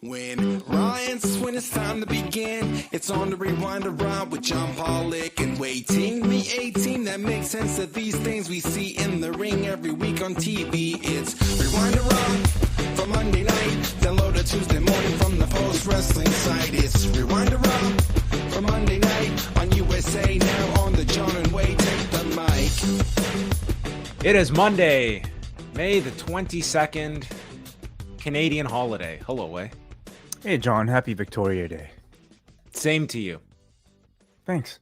When Ryan's when it's time to begin, it's on the Rewind Around with John Pollock and Wai Ting. The A-Team that makes sense of these things we see in the ring every week on TV. It's Rewind Around for Monday night, download it Tuesday morning from the Post Wrestling site. It's Rewind Around for Monday night on USA Now on the John and Wai Take the Mic. It is Monday, May the 22nd, Canadian holiday. Hello, Wai. Hey, John. Happy Victoria Day. Same to you. Thanks.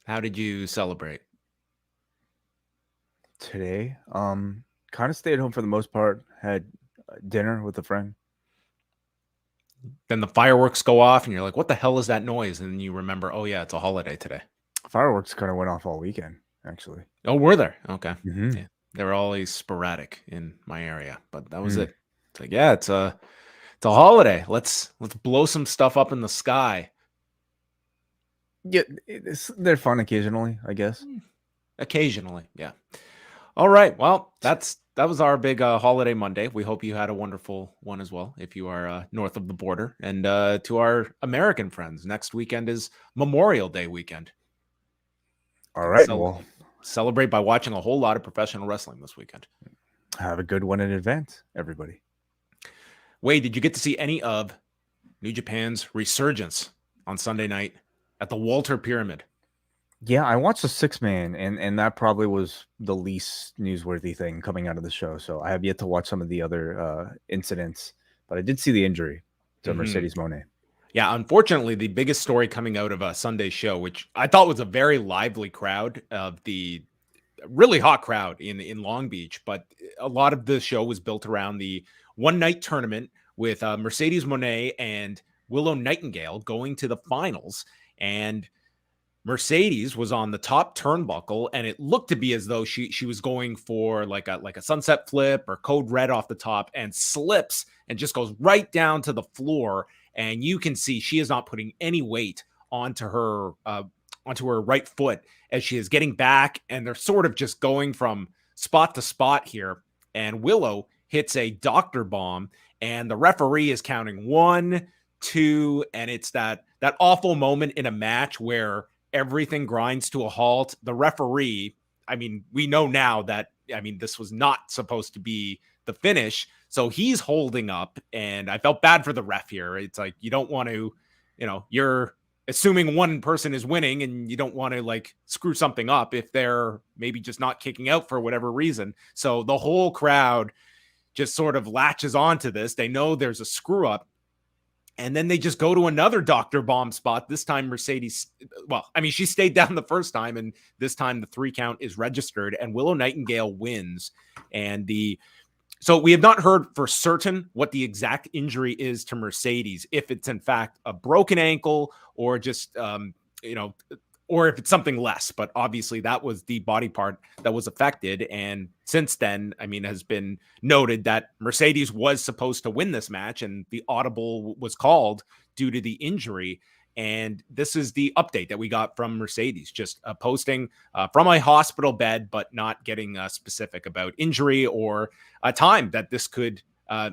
How did you celebrate? Today, kind of stayed home for the most part. Had dinner with a friend. Then the fireworks go off and you're like, what the hell is that noise? And then you remember, oh yeah, it's a holiday today. Fireworks kind of went off all weekend, actually. Oh, were there? Okay. Mm-hmm. Yeah. They were always sporadic in my area, but that was it. It's like, yeah, it's a holiday. Let's blow some stuff up in the sky. Yeah, they're fun occasionally, I guess. Occasionally, yeah. All right. Well, that was our big holiday Monday. We hope you had a wonderful one as well, if you are north of the border. And to our American friends, next weekend is Memorial Day weekend. All right. Well, celebrate by watching a whole lot of professional wrestling this weekend. Have a good one in advance, everybody. Wai, did you get to see any of New Japan's Resurgence on Sunday night at the Walter Pyramid? Yeah, I watched the 6-man, and that probably was the least newsworthy thing coming out of the show. So I have yet to watch some of the other incidents, but I did see the injury to Mercedes Moné. Yeah, unfortunately, the biggest story coming out of Sunday's show, which I thought was a very lively crowd of the really hot crowd in Long Beach, but a lot of the show was built around the one-night tournament with Mercedes Moné and Willow Nightingale going to the finals, and Mercedes was on the top turnbuckle, and it looked to be as though she was going for like a sunset flip or code red off the top, and slips and just goes right down to the floor, and you can see she is not putting any weight onto her right foot as she is getting back, and they're sort of just going from spot to spot here, and Willow hits a doctor bomb, and the referee is counting 1, 2, and it's that awful moment in a match where everything grinds to a halt. The referee, I mean, we know now that, I mean, this was not supposed to be the finish, so he's holding up, and I felt bad for the ref here. It's like, you don't want to, you're assuming one person is winning, and you don't want to like screw something up if they're maybe just not kicking out for whatever reason. So the whole crowd just sort of latches onto this. They know there's a screw up, and then they just go to another doctor bomb spot. This time Mercedes, well, I mean, she stayed down the first time, and this time the 3 count is registered, and Willow Nightingale wins. And so we have not heard for certain what the exact injury is to Mercedes, if it's in fact a broken ankle or just, or if it's something less. But obviously that was the body part that was affected. And since then, I mean, has been noted that Mercedes was supposed to win this match, and the audible was called due to the injury. And this is the update that we got from Mercedes, just posting from a hospital bed, but not getting specific about injury or a time that this could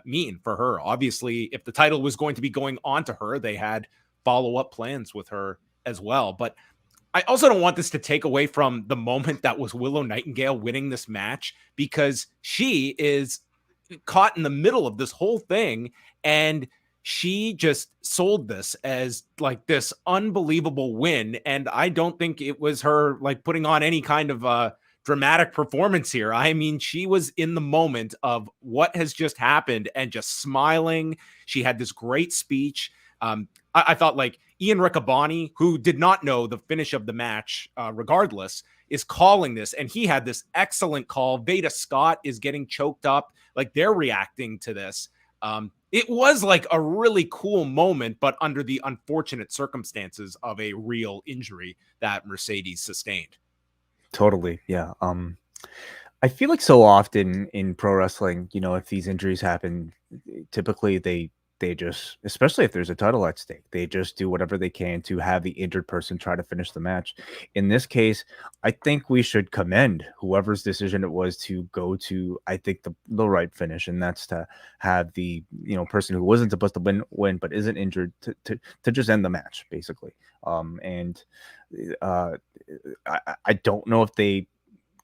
mean for her. Obviously, if the title was going to be going on to her, they had follow-up plans with her as well. But I also don't want this to take away from the moment that was Willow Nightingale winning this match, because she is caught in the middle of this whole thing, and she just sold this as like this unbelievable win. And I don't think it was her like putting on any kind of dramatic performance here. I mean, she was in the moment of what has just happened and just smiling. She had this great speech. I thought like Ian Riccaboni, who did not know the finish of the match regardless, is calling this, and he had this excellent call. Veda Scott is getting choked up. Like, they're reacting to this. It was like a really cool moment, but under the unfortunate circumstances of a real injury that Mercedes sustained. Totally. Yeah. I feel like so often in pro wrestling, if these injuries happen, typically they they just, especially if there's a title at stake, they just do whatever they can to have the injured person try to finish the match. In this case, I think we should commend whoever's decision it was to go to, I think, the right finish, and that's to have the person who wasn't supposed to win but isn't injured to just end the match, basically. And I don't know if they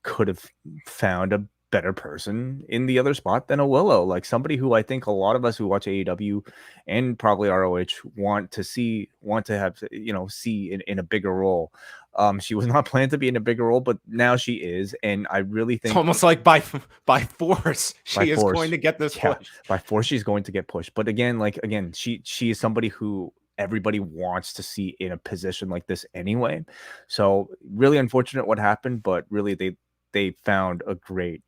could have found a better person in the other spot than a Willow, like somebody who I think a lot of us who watch AEW and probably ROH want to see in a bigger role. She was not planned to be in a bigger role, but now she is, and I really think it's almost like by force she is going to get this push. By force, she's going to get pushed. But again, she is somebody who everybody wants to see in a position like this anyway. So really unfortunate what happened, but really they found a great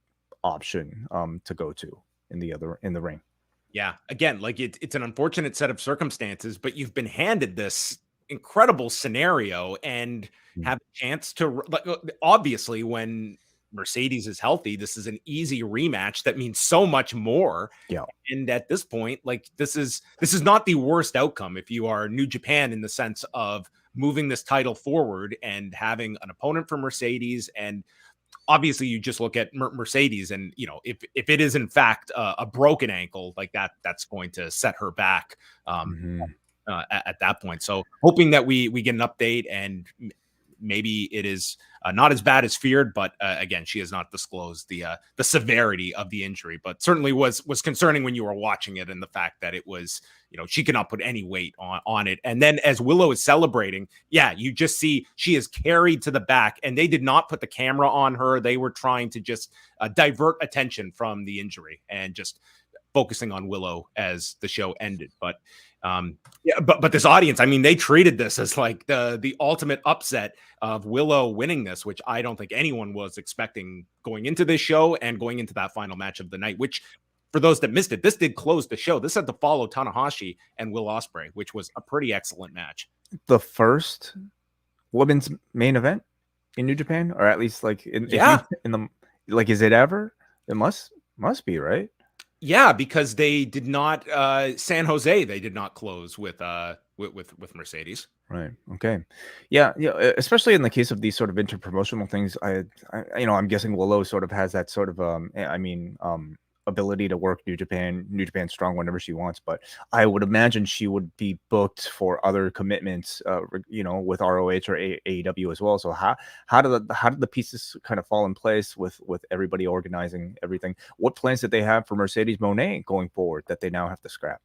option to go to in the ring. Yeah, again, like it's an unfortunate set of circumstances, but you've been handed this incredible scenario and have a chance to, like, obviously when Mercedes is healthy, this is an easy rematch that means so much more. Yeah. And at this point, like this is not the worst outcome if you are New Japan, in the sense of moving this title forward and having an opponent for Mercedes. And obviously you just look at Mercedes, and if it is in fact a broken ankle, like that's going to set her back at that point. So hoping that we get an update, and maybe it is not as bad as feared, but again, she has not disclosed the severity of the injury, but certainly was concerning when you were watching it, and the fact that it was, she could not put any weight on it. And then as Willow is celebrating, you just see she is carried to the back, and they did not put the camera on her. They were trying to just divert attention from the injury and just focusing on Willow as the show ended. But but this audience, I mean, they treated this as like the ultimate upset of Willow winning this, which I don't think anyone was expecting going into this show and going into that final match of the night, which, for those that missed it, this did close the show. This had to follow Tanahashi and Will Ospreay, which was a pretty excellent match. The first women's main event in New Japan, or at least like in the, like, is it ever? It must be, right? Yeah, because they did not San Jose. They did not close with Mercedes. Right. Okay. Yeah. Especially in the case of these sort of interpromotional things, I'm guessing Willow sort of has that sort of ability to work New Japan strong whenever she wants. But I would imagine she would be booked for other commitments, with ROH or AEW as well. So how did the pieces kind of fall in place with everybody organizing everything? What plans did they have for Mercedes Moné going forward that they now have to scrap?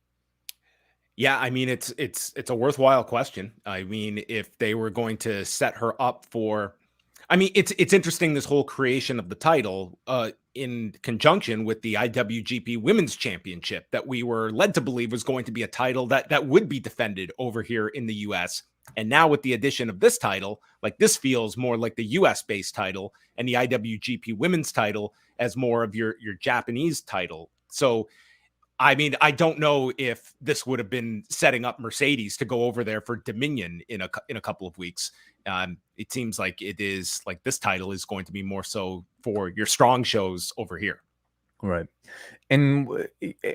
Yeah, I mean, it's a worthwhile question. I mean, if they were going to set her up for, I mean, it's interesting, this whole creation of the title in conjunction with the IWGP Women's Championship that we were led to believe was going to be a title that would be defended over here in the US. And now with the addition of this title, like, this feels more like the US based title, and the IWGP Women's title as more of your Japanese title. So I mean, I don't know if this would have been setting up Mercedes to go over there for Dominion in a couple of weeks. It seems like it is, like, this title is going to be more so for your strong shows over here. Right. And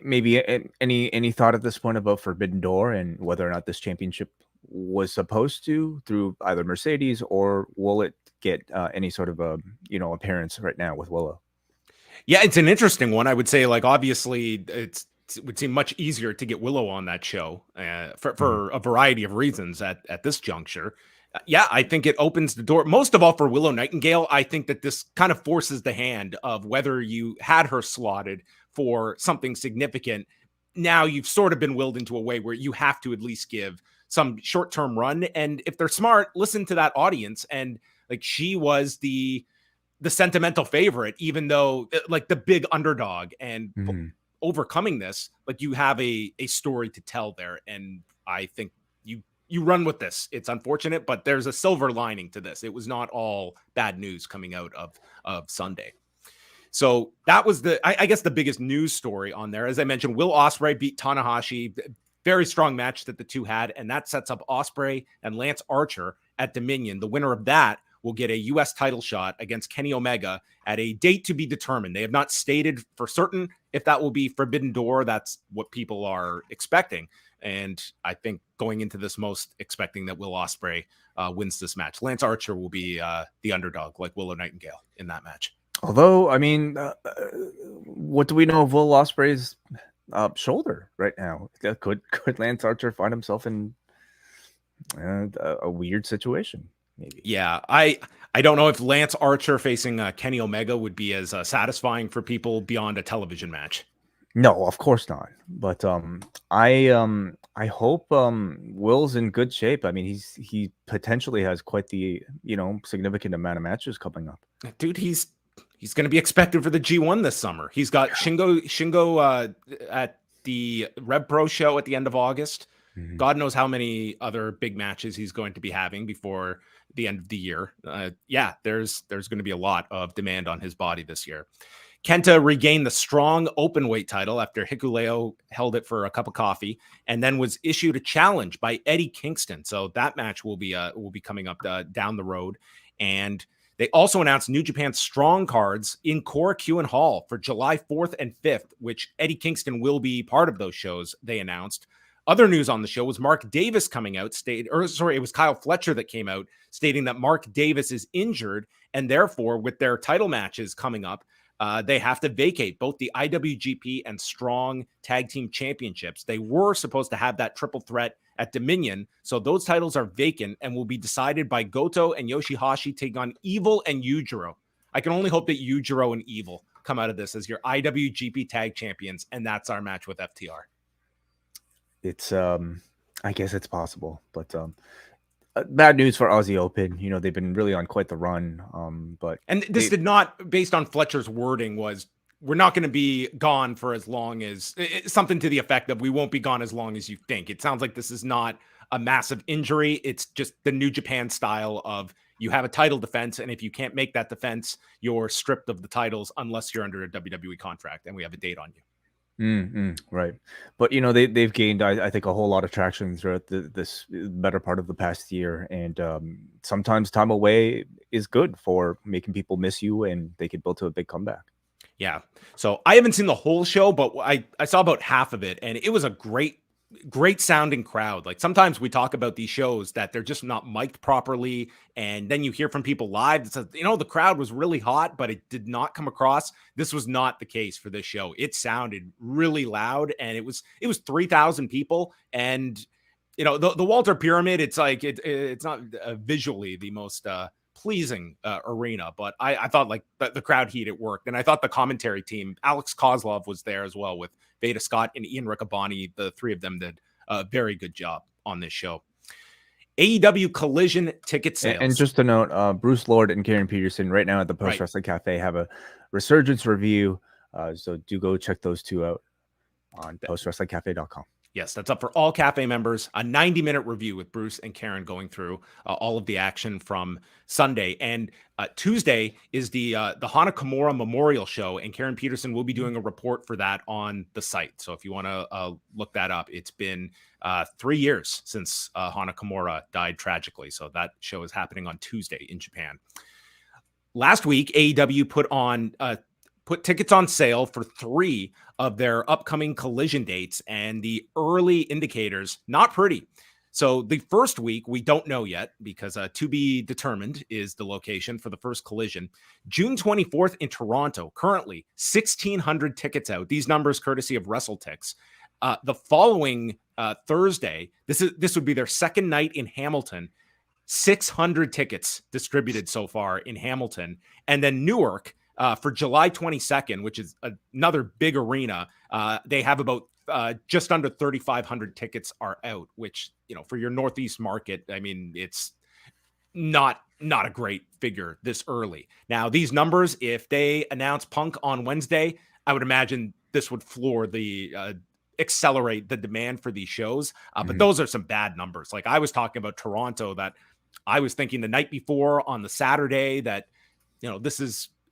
maybe any thought at this point about Forbidden Door and whether or not this championship was supposed to through either Mercedes, or will it get any sort of appearance right now with Willow? Yeah, it's an interesting one. I would say, like, obviously it would seem much easier to get Willow on that show for a variety of reasons at this juncture. Yeah, I think it opens the door, most of all for Willow Nightingale. I think that this kind of forces the hand of whether you had her slotted for something significant. Now you've sort of been willed into a way where you have to at least give some short-term run. And if they're smart, listen to that audience. And, like, she was the sentimental favorite, even though, like, the big underdog, and overcoming this, like, you have a story to tell there. And I think you run with this. It's unfortunate, but there's a silver lining to this. It was not all bad news coming out of Sunday. So that was I guess the biggest news story on there. As I mentioned, Will Ospreay beat Tanahashi. Very strong match that the two had, and that sets up Ospreay and Lance Archer at Dominion. The winner of that will get a U.S. title shot against Kenny Omega at a date to be determined. They have not stated for certain if that will be Forbidden Door. That's what people are expecting. And I think going into this, most expecting that Will Ospreay wins this match. Lance Archer will be the underdog, like Willow Nightingale in that match. Although, I mean, what do we know of Will Ospreay's shoulder right now? Could Lance Archer find himself in a weird situation? Maybe. Yeah, I don't know if Lance Archer facing Kenny Omega would be as satisfying for people beyond a television match. No, of course not. But I hope Will's in good shape. I mean, he potentially has quite the significant amount of matches coming up. Dude, he's going to be expected for the G1 this summer. He's got Shingo at the Rev Pro show at the end of August. Mm-hmm. God knows how many other big matches he's going to be having before the end of the year. There's going to be a lot of demand on his body this year. Kenta regained the strong open weight title after Hikuleo held it for a cup of coffee, and then was issued a challenge by Eddie Kingston. So that match will be coming up down the road. And they also announced New Japan Strong cards in Korakuen Hall for July 4th and 5th, which Eddie Kingston will be part of those shows, they announced. Other news on the show was Mark Davis coming out, it was Kyle Fletcher that came out stating that Mark Davis is injured, and therefore with their title matches coming up, they have to vacate both the IWGP and Strong Tag Team Championships. They were supposed to have that triple threat at Dominion, so those titles are vacant and will be decided by Goto and Yoshihashi taking on Evil and Yujiro. I can only hope that Yujiro and Evil come out of this as your IWGP Tag Champions, and that's our match with FTR. It's I guess it's possible, but bad news for Aussie Open. They've been really on quite the run. And this did not, based on Fletcher's wording, was we're not going to be gone for as long as something to the effect of we won't be gone as long as you think. It sounds like this is not a massive injury. It's just the New Japan style of you have a title defense, and if you can't make that defense, you're stripped of the titles unless you're under a WWE contract, and we have a date on you. Right. But they've gained I think a whole lot of traction throughout this better part of the past year, and sometimes time away is good for making people miss you, and they could build to a big comeback. Yeah. So I haven't seen the whole show, but I saw about half of it, and it was a great sounding crowd. Like sometimes we talk about these shows that they're just not mic'd properly, and then you hear from people live that says, the crowd was really hot, but it did not come across. This was not the case for this show. It sounded really loud, and it was 3,000 people. And the Walter Pyramid, it's like it's not visually the most pleasing arena, but I thought like the crowd heat, it worked. And I thought the commentary team, Alex Kozlov was there as well with Veda Scott and Ian Riccaboni. The three of them did a very good job on this show. AEW Collision ticket sales. And just a note, Bruce Lord and Karen Peterson right now at the Post Wrestling Cafe have a Resurgence review. So do go check those two out on postwrestlingcafe.com. Yes, that's up for all cafe members. A 90-minute review with Bruce and Karen going through all of the action from Sunday. And Tuesday is the Nakamura Memorial Show, and Karen Peterson will be doing a report for that on the site. So if you want to look that up, it's been 3 years since Nakamura died tragically. So that show is happening on Tuesday in Japan. Last week, AEW put tickets on sale for 3 of their upcoming Collision dates, and the early indicators, not pretty. So the first week, we don't know yet because to be determined is the location for the first Collision. June 24th in Toronto, currently 1,600 tickets out. These numbers courtesy of WrestleTix. The following Thursday, this would be their second night in Hamilton. 600 tickets distributed so far in Hamilton. And then Newark, for July 22nd, which is another big arena, they have about just under 3,500 tickets are out, which, for your Northeast market, I mean, it's not a great figure this early. Now, these numbers, if they announce Punk on Wednesday, I would imagine this would floor accelerate the demand for these shows. But those are some bad numbers. Like I was talking about Toronto, that I was thinking the night before on the Saturday that,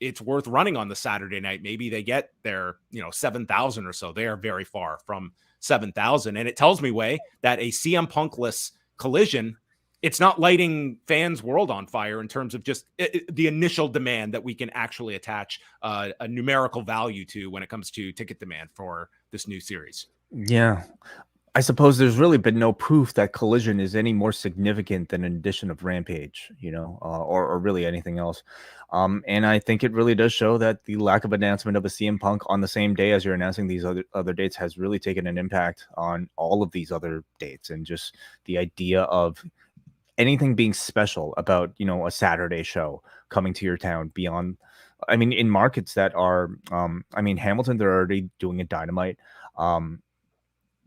it's worth running on the Saturday night. Maybe they get their, 7,000 or so. They are very far from 7,000. And it tells me, that a CM Punkless Collision it's not lighting fans' world on fire in terms of just the initial demand that we can actually attach a numerical value to when it comes to ticket demand for this new series. Yeah. I suppose there's really been no proof that Collision is any more significant than an edition of Rampage, or really anything else. And I think it really does show that the lack of announcement of a CM Punk on the same day as you're announcing these other dates has really taken an impact on all of these other dates, and just the idea of anything being special about, a Saturday show coming to your town beyond, in markets that are, Hamilton, they're already doing a Dynamite.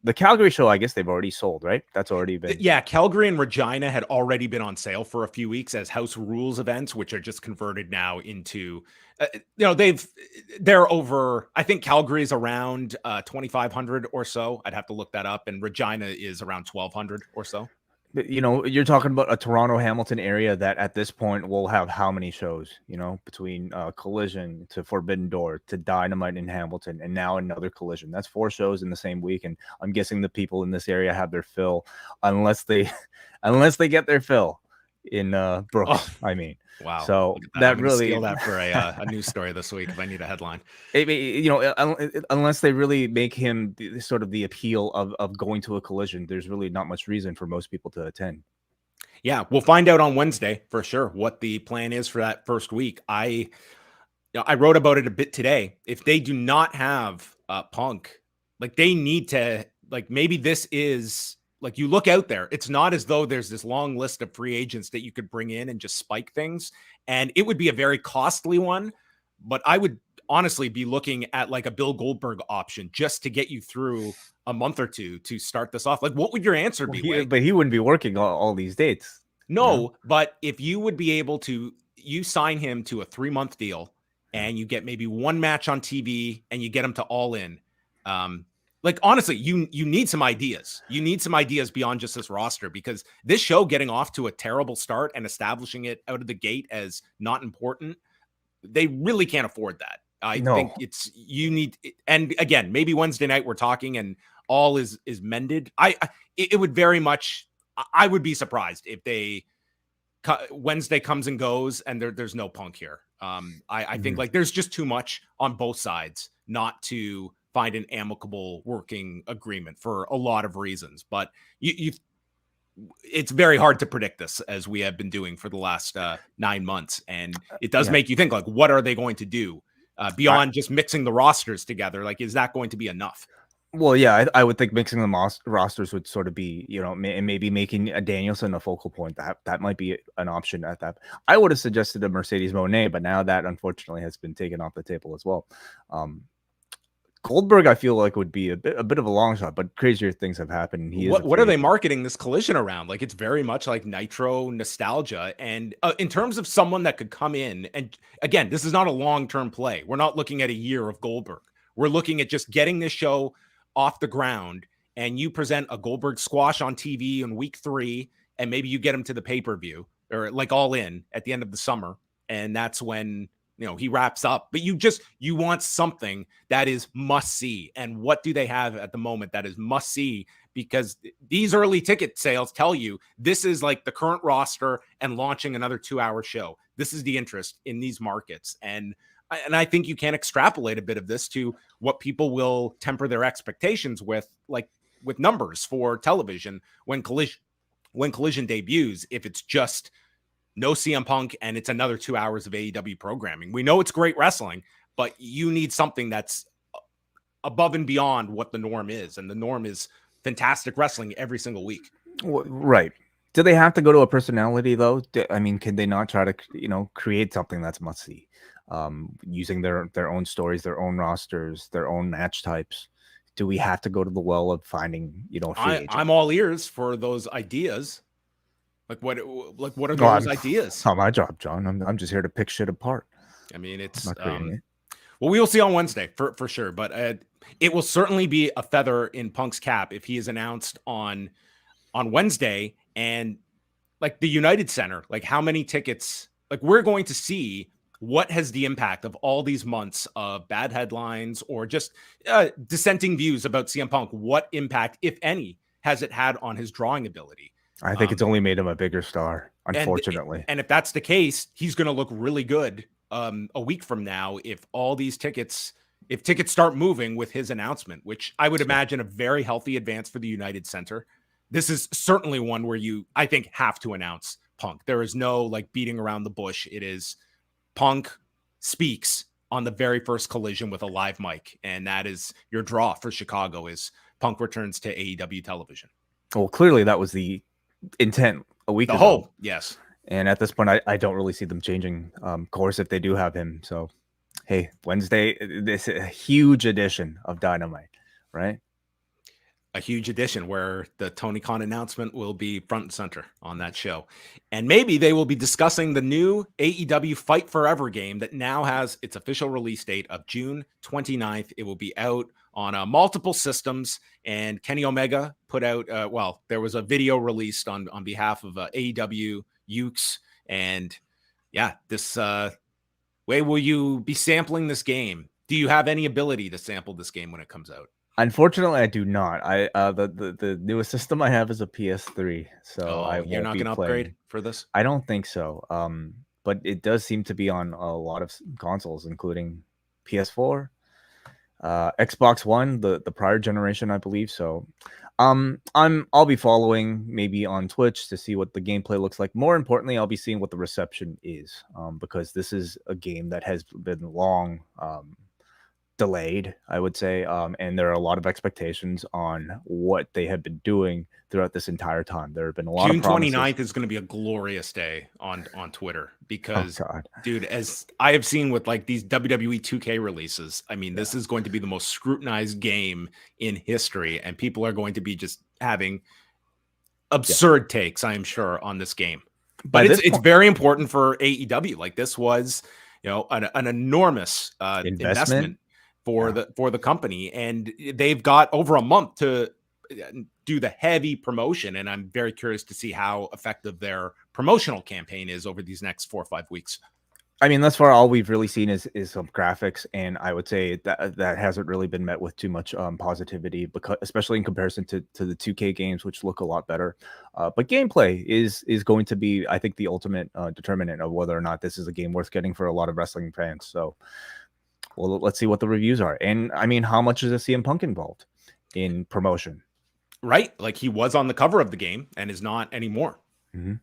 The Calgary show, I guess they've already sold, right? That's already been. Yeah, Calgary and Regina had already been on sale for a few weeks as House Rules events, which are just converted now into, they're over, I think Calgary's around 2,500 or so. I'd have to look that up. And Regina is around 1,200 or so. You're talking about a Toronto Hamilton area that at this point will have how many shows, between Collision to Forbidden Door to Dynamite in Hamilton and now another Collision. That's 4 shows in the same week. And I'm guessing the people in this area have their fill unless they get their fill in Brooks. Oh. Wow. So that really steal that for a news story this week if I need a headline. Unless they really make him sort of the appeal of going to a Collision, there's really not much reason for most people to attend. Yeah, we'll find out on Wednesday for sure what the plan is for that first week. I wrote about it a bit today. If they do not have Punk, they need to, maybe this is. You look out there, it's not as though there's this long list of free agents that you could bring in and just spike things. And it would be a very costly one, but I would honestly be looking at a Bill Goldberg option just to get you through a month or two to start this off. What would your answer be? But he wouldn't be working all these dates. No, but if you would be able to, you sign him to a 3-month deal and you get maybe one match on TV and you get him to All In. Honestly, you need some ideas. You need some ideas beyond just this roster, because this show getting off to a terrible start and establishing it out of the gate as not important, they really can't afford that. I think you need, and again, maybe Wednesday night we're talking and all is mended. It would very much, I would be surprised if Wednesday comes and goes and there's no Punk here. I think there's just too much on both sides not to find an amicable working agreement for a lot of reasons, but it's very hard to predict this, as we have been doing for the last 9 months. And it does make you think, what are they going to do beyond just mixing the rosters together? Is that going to be enough? Well, yeah, I would think mixing the rosters would sort of be, maybe making a Danielson a focal point. That might be an option at that. I would have suggested a Mercedes Moné, but now that unfortunately has been taken off the table as well. Goldberg, I feel like, would be a bit of a long shot, but crazier things have happened. What are they marketing this Collision around? It's very much like Nitro nostalgia. And in terms of someone that could come in, and again, this is not a long-term play. We're not looking at a year of Goldberg. We're looking at just getting this show off the ground, and you present a Goldberg squash on TV in week 3, and maybe you get him to the pay-per-view or All In at the end of the summer. And that's when he wraps up, but you want something that is must see. And what do they have at the moment that is must see? Because these early ticket sales tell you this is the current roster and launching another 2-hour show. This is the interest in these markets. And I think you can extrapolate a bit of this to what people will temper their expectations with numbers for television when Collision debuts. If it's just no CM Punk and it's another 2 hours of AEW programming. We know it's great wrestling, but you need something that's above and beyond what the norm is. And the norm is fantastic wrestling every single week. Right. Do they have to go to a personality though? Can they not try to, create something that's must see, using their own stories, their own rosters, their own match types? Do we have to go to the well of finding, I'm all ears for those ideas. What are those ideas? It's not my job, John. I'm just here to pick shit apart. It's well, we will see on Wednesday for sure, but it will certainly be a feather in Punk's cap if he is announced on Wednesday. And the United Center, how many tickets, we're going to see what has the impact of all these months of bad headlines or just dissenting views about CM Punk. What impact, if any, has it had on his drawing ability? I think it's only made him a bigger star, unfortunately. And if that's the case, he's going to look really good a week from now if all these tickets start moving with his announcement, which I would imagine a very healthy advance for the United Center. This is certainly one where you, I think, have to announce Punk. There is no like beating around the bush. It is Punk speaks on the very first Collision with a live mic, and that is your draw for Chicago. Is Punk returns to AEW television. Well, clearly that was the intent a week ago. Hope, yes. And at this point, I don't really see them changing course if they do have him. So, hey, Wednesday, this is a huge edition of Dynamite, right? A huge edition where the Tony Khan announcement will be front and center on that show. And maybe they will be discussing the new AEW Fight Forever game that now has its official release date of June 29th. It will be out on multiple systems, and Kenny Omega put out, there was a video released on behalf of AEW Ukes. And yeah, this way, will you be sampling this game? Do you have any ability to sample this game when it comes out? Unfortunately, I do not. The newest system I have is a PS3, so you're not going to upgrade for this. I don't think so. But it does seem to be on a lot of consoles, including PS4, Xbox One, the prior generation, I believe. So, I'll be following maybe on Twitch to see what the gameplay looks like. More importantly, I'll be seeing what the reception is, because this is a game that has been long delayed, I would say, and there are a lot of expectations on what they have been doing throughout this entire time. There have been a lot June of promises. 29th is going to be a glorious day on Twitter because, dude, as I have seen with like these WWE 2K releases, I mean, this is going to be the most scrutinized game in history, and people are going to be just having absurd takes, I am sure, on this game. But it's very important for AEW. Like, this was, an enormous investment for the company, and they've got over a month to do the heavy promotion, and I'm very curious to see how effective their promotional campaign is over these next 4 or 5 weeks. I mean, thus far, all we've really seen is some graphics, and I would say that hasn't really been met with too much positivity, because especially in comparison to the 2K games, which look a lot better. But gameplay is going to be, I think, the ultimate determinant of whether or not this is a game worth getting for a lot of wrestling fans. So, well, let's see what the reviews are. And I mean, how much is a CM Punk involved in promotion? Right. Like, he was on the cover of the game and is not anymore. Mm-hmm.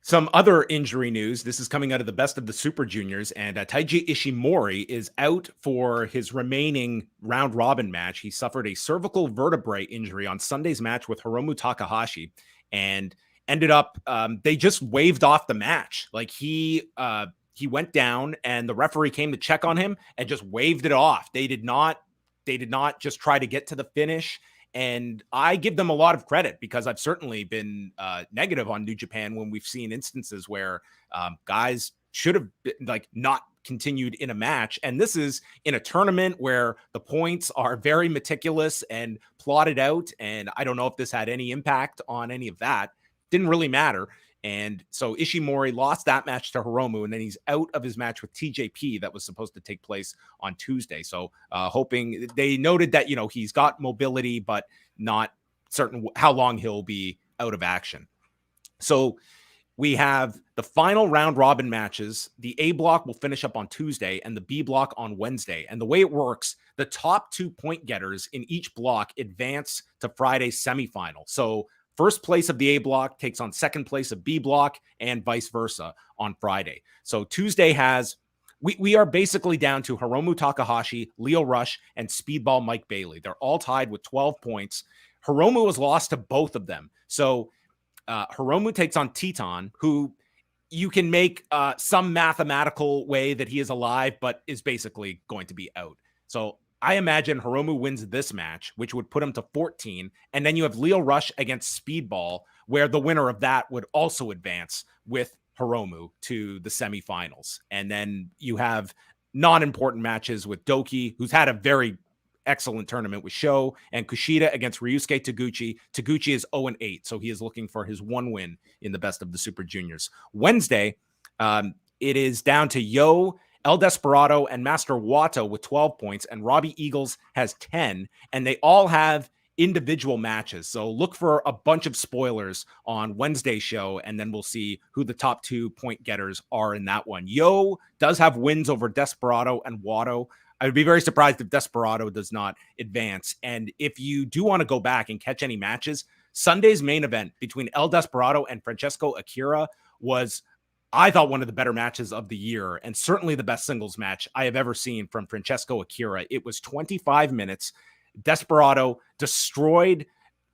Some other injury news. This is coming out of the Best of the Super Juniors, and Taiji Ishimori is out for his remaining round robin match. He suffered a cervical vertebrae injury on Sunday's match with Hiromu Takahashi, and ended up, they just waved off the match. Like, he went down and the referee came to check on him and just waved it off. They did not just try to get to the finish. And I give them a lot of credit, because I've certainly been negative on New Japan when we've seen instances where guys should have been, not continued in a match. And this is in a tournament where the points are very meticulous and plotted out. And I don't know if this had any impact on any of that. Didn't really matter. And so Ishimori lost that match to Hiromu, and then he's out of his match with TJP that was supposed to take place on Tuesday. So hoping, they noted that, he's got mobility, but not certain how long he'll be out of action. So we have the final round robin matches. The A block will finish up on Tuesday and the B block on Wednesday. And the way it works, the top 2 point getters in each block advance to Friday's semifinal. So first place of the A block takes on second place of B block, and vice versa on Friday. So Tuesday has, we are basically down to Hiromu Takahashi, Lio Rush, and Speedball Mike Bailey. They're all tied with 12 points. Hiromu has lost to both of them. So Hiromu takes on Teton, who you can make some mathematical way that he is alive, but is basically going to be out. So I imagine Hiromu wins this match, which would put him to 14. And then you have Lio Rush against Speedball, where the winner of that would also advance with Hiromu to the semifinals. And then you have non-important matches with Doki, who's had a very excellent tournament with Sho, and Kushida against Ryusuke Taguchi. Taguchi is 0-8, so he is looking for his one win in the Best of the Super Juniors. Wednesday, it is down to Yo, El Desperado, and Master Wato with 12 points, and Robbie Eagles has 10, and they all have individual matches. So look for a bunch of spoilers on Wednesday's show, and then we'll see who the top 2 point getters are in that one. Yo does have wins over Desperado and Watto. I would be very surprised if Desperado does not advance. And if you do want to go back and catch any matches, Sunday's main event between El Desperado and Francesco Akira was, I thought, one of the better matches of the year, and certainly the best singles match I have ever seen from Francesco Akira. It was 25 minutes. Desperado destroyed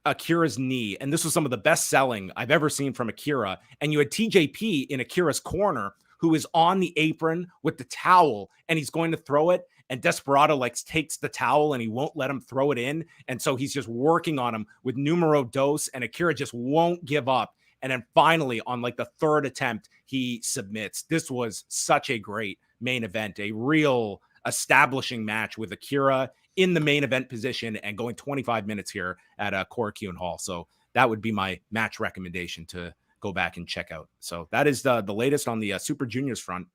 Akira's knee, and this was some of the best selling I've ever seen from Akira. And you had TJP in Akira's corner, who is on the apron with the towel, and he's going to throw it, and Desperado takes the towel and he won't let him throw it in. And so he's just working on him with numero dos, and Akira just won't give up. And then finally, on the third attempt, he submits. This was such a great main event, a real establishing match with Akira in the main event position and going 25 minutes here at Korakuen Hall. So that would be my match recommendation to go back and check out. So that is the latest on the Super Juniors front.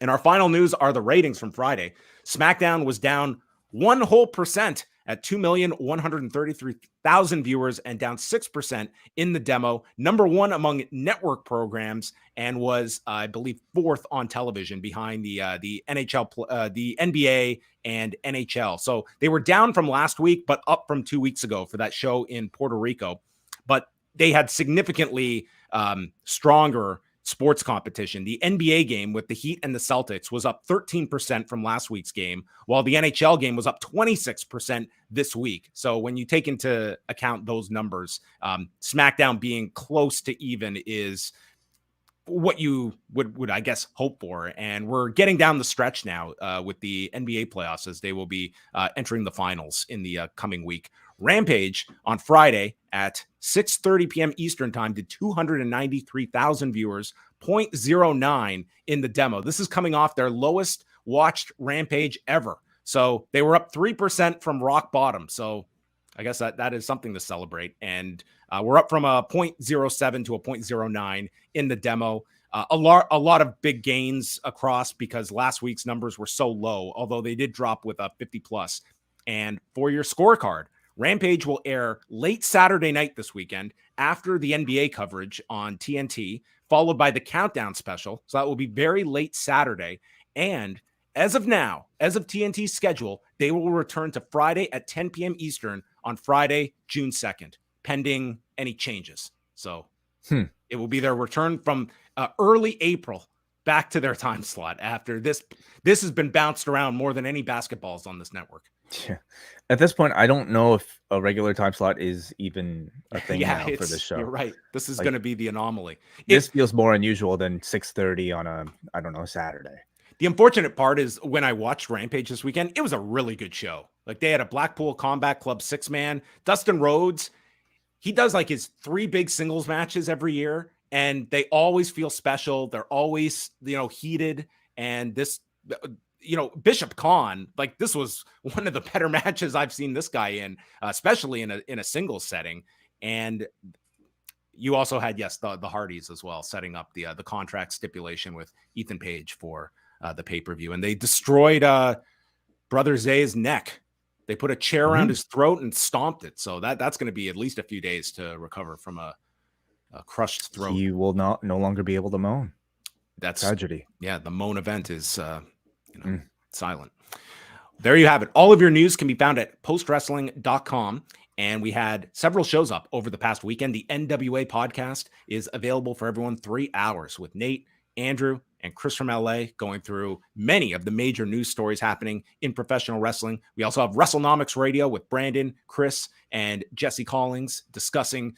And our final news are the ratings from Friday. SmackDown was down 1% at 2,133,000 viewers and down 6% in the demo. Number 1 among network programs, and was, I believe, 4th on television behind the NHL, the NBA and NHL. So they were down from last week, but up from 2 weeks ago for that show in Puerto Rico. But they had significantly stronger sports competition. The NBA game with the Heat and the Celtics was up 13% from last week's game, while the NHL game was up 26% this week. So when you take into account those numbers, SmackDown being close to even is what you would I guess hope for. And we're getting down the stretch now with the NBA playoffs, as they will be entering the finals in the coming week. Rampage on Friday at 6:30 p.m. Eastern time did 293,000 viewers, 0.09 in the demo. This is coming off their lowest watched Rampage ever. So they were up 3% from rock bottom. So I guess that is something to celebrate. And we're up from a 0.07 to a 0.09 in the demo. A lot of big gains across, because last week's numbers were so low, although they did drop with a 50 plus. And for your scorecard, Rampage will air late Saturday night this weekend after the NBA coverage on TNT, followed by the Countdown special. So that will be very late Saturday. And as of now, as of TNT's schedule, they will return to Friday at 10 p.m. Eastern on Friday, June 2nd, pending any changes. So it will be their return from early April back to their time slot after this. This has been bounced around more than any basketballs on this network. Yeah. At this point, I don't know if a regular time slot is even a thing now for this show. You're right. This is going to be the anomaly. This feels more unusual than 6:30 on a, I don't know, Saturday. The unfortunate part is when I watched Rampage this weekend, it was a really good show. They had a Blackpool Combat Club 6-man. Dustin Rhodes, he does his 3 big singles matches every year, and they always feel special. They're always, heated. And this, Bishop Khan, this was one of the better matches I've seen this guy in, especially in a singles setting. And you also had, yes, the Hardys as well, setting up the contract stipulation with Ethan Page for the pay-per-view. And they destroyed Brother Zay's neck. They put a chair around his throat and stomped it. So that's going to be at least a few days to recover from a crushed throat. He will no longer be able to moan. That's tragedy. Yeah, the Mone event is silent. There you have it. All of your news can be found at postwrestling.com. And we had several shows up over the past weekend. The NWA podcast is available for everyone, 3 hours with Nate, Andrew, and Chris from LA, going through many of the major news stories happening in professional wrestling. We also have WrestleNomics Radio with Brandon, Chris, and Jesse Collins discussing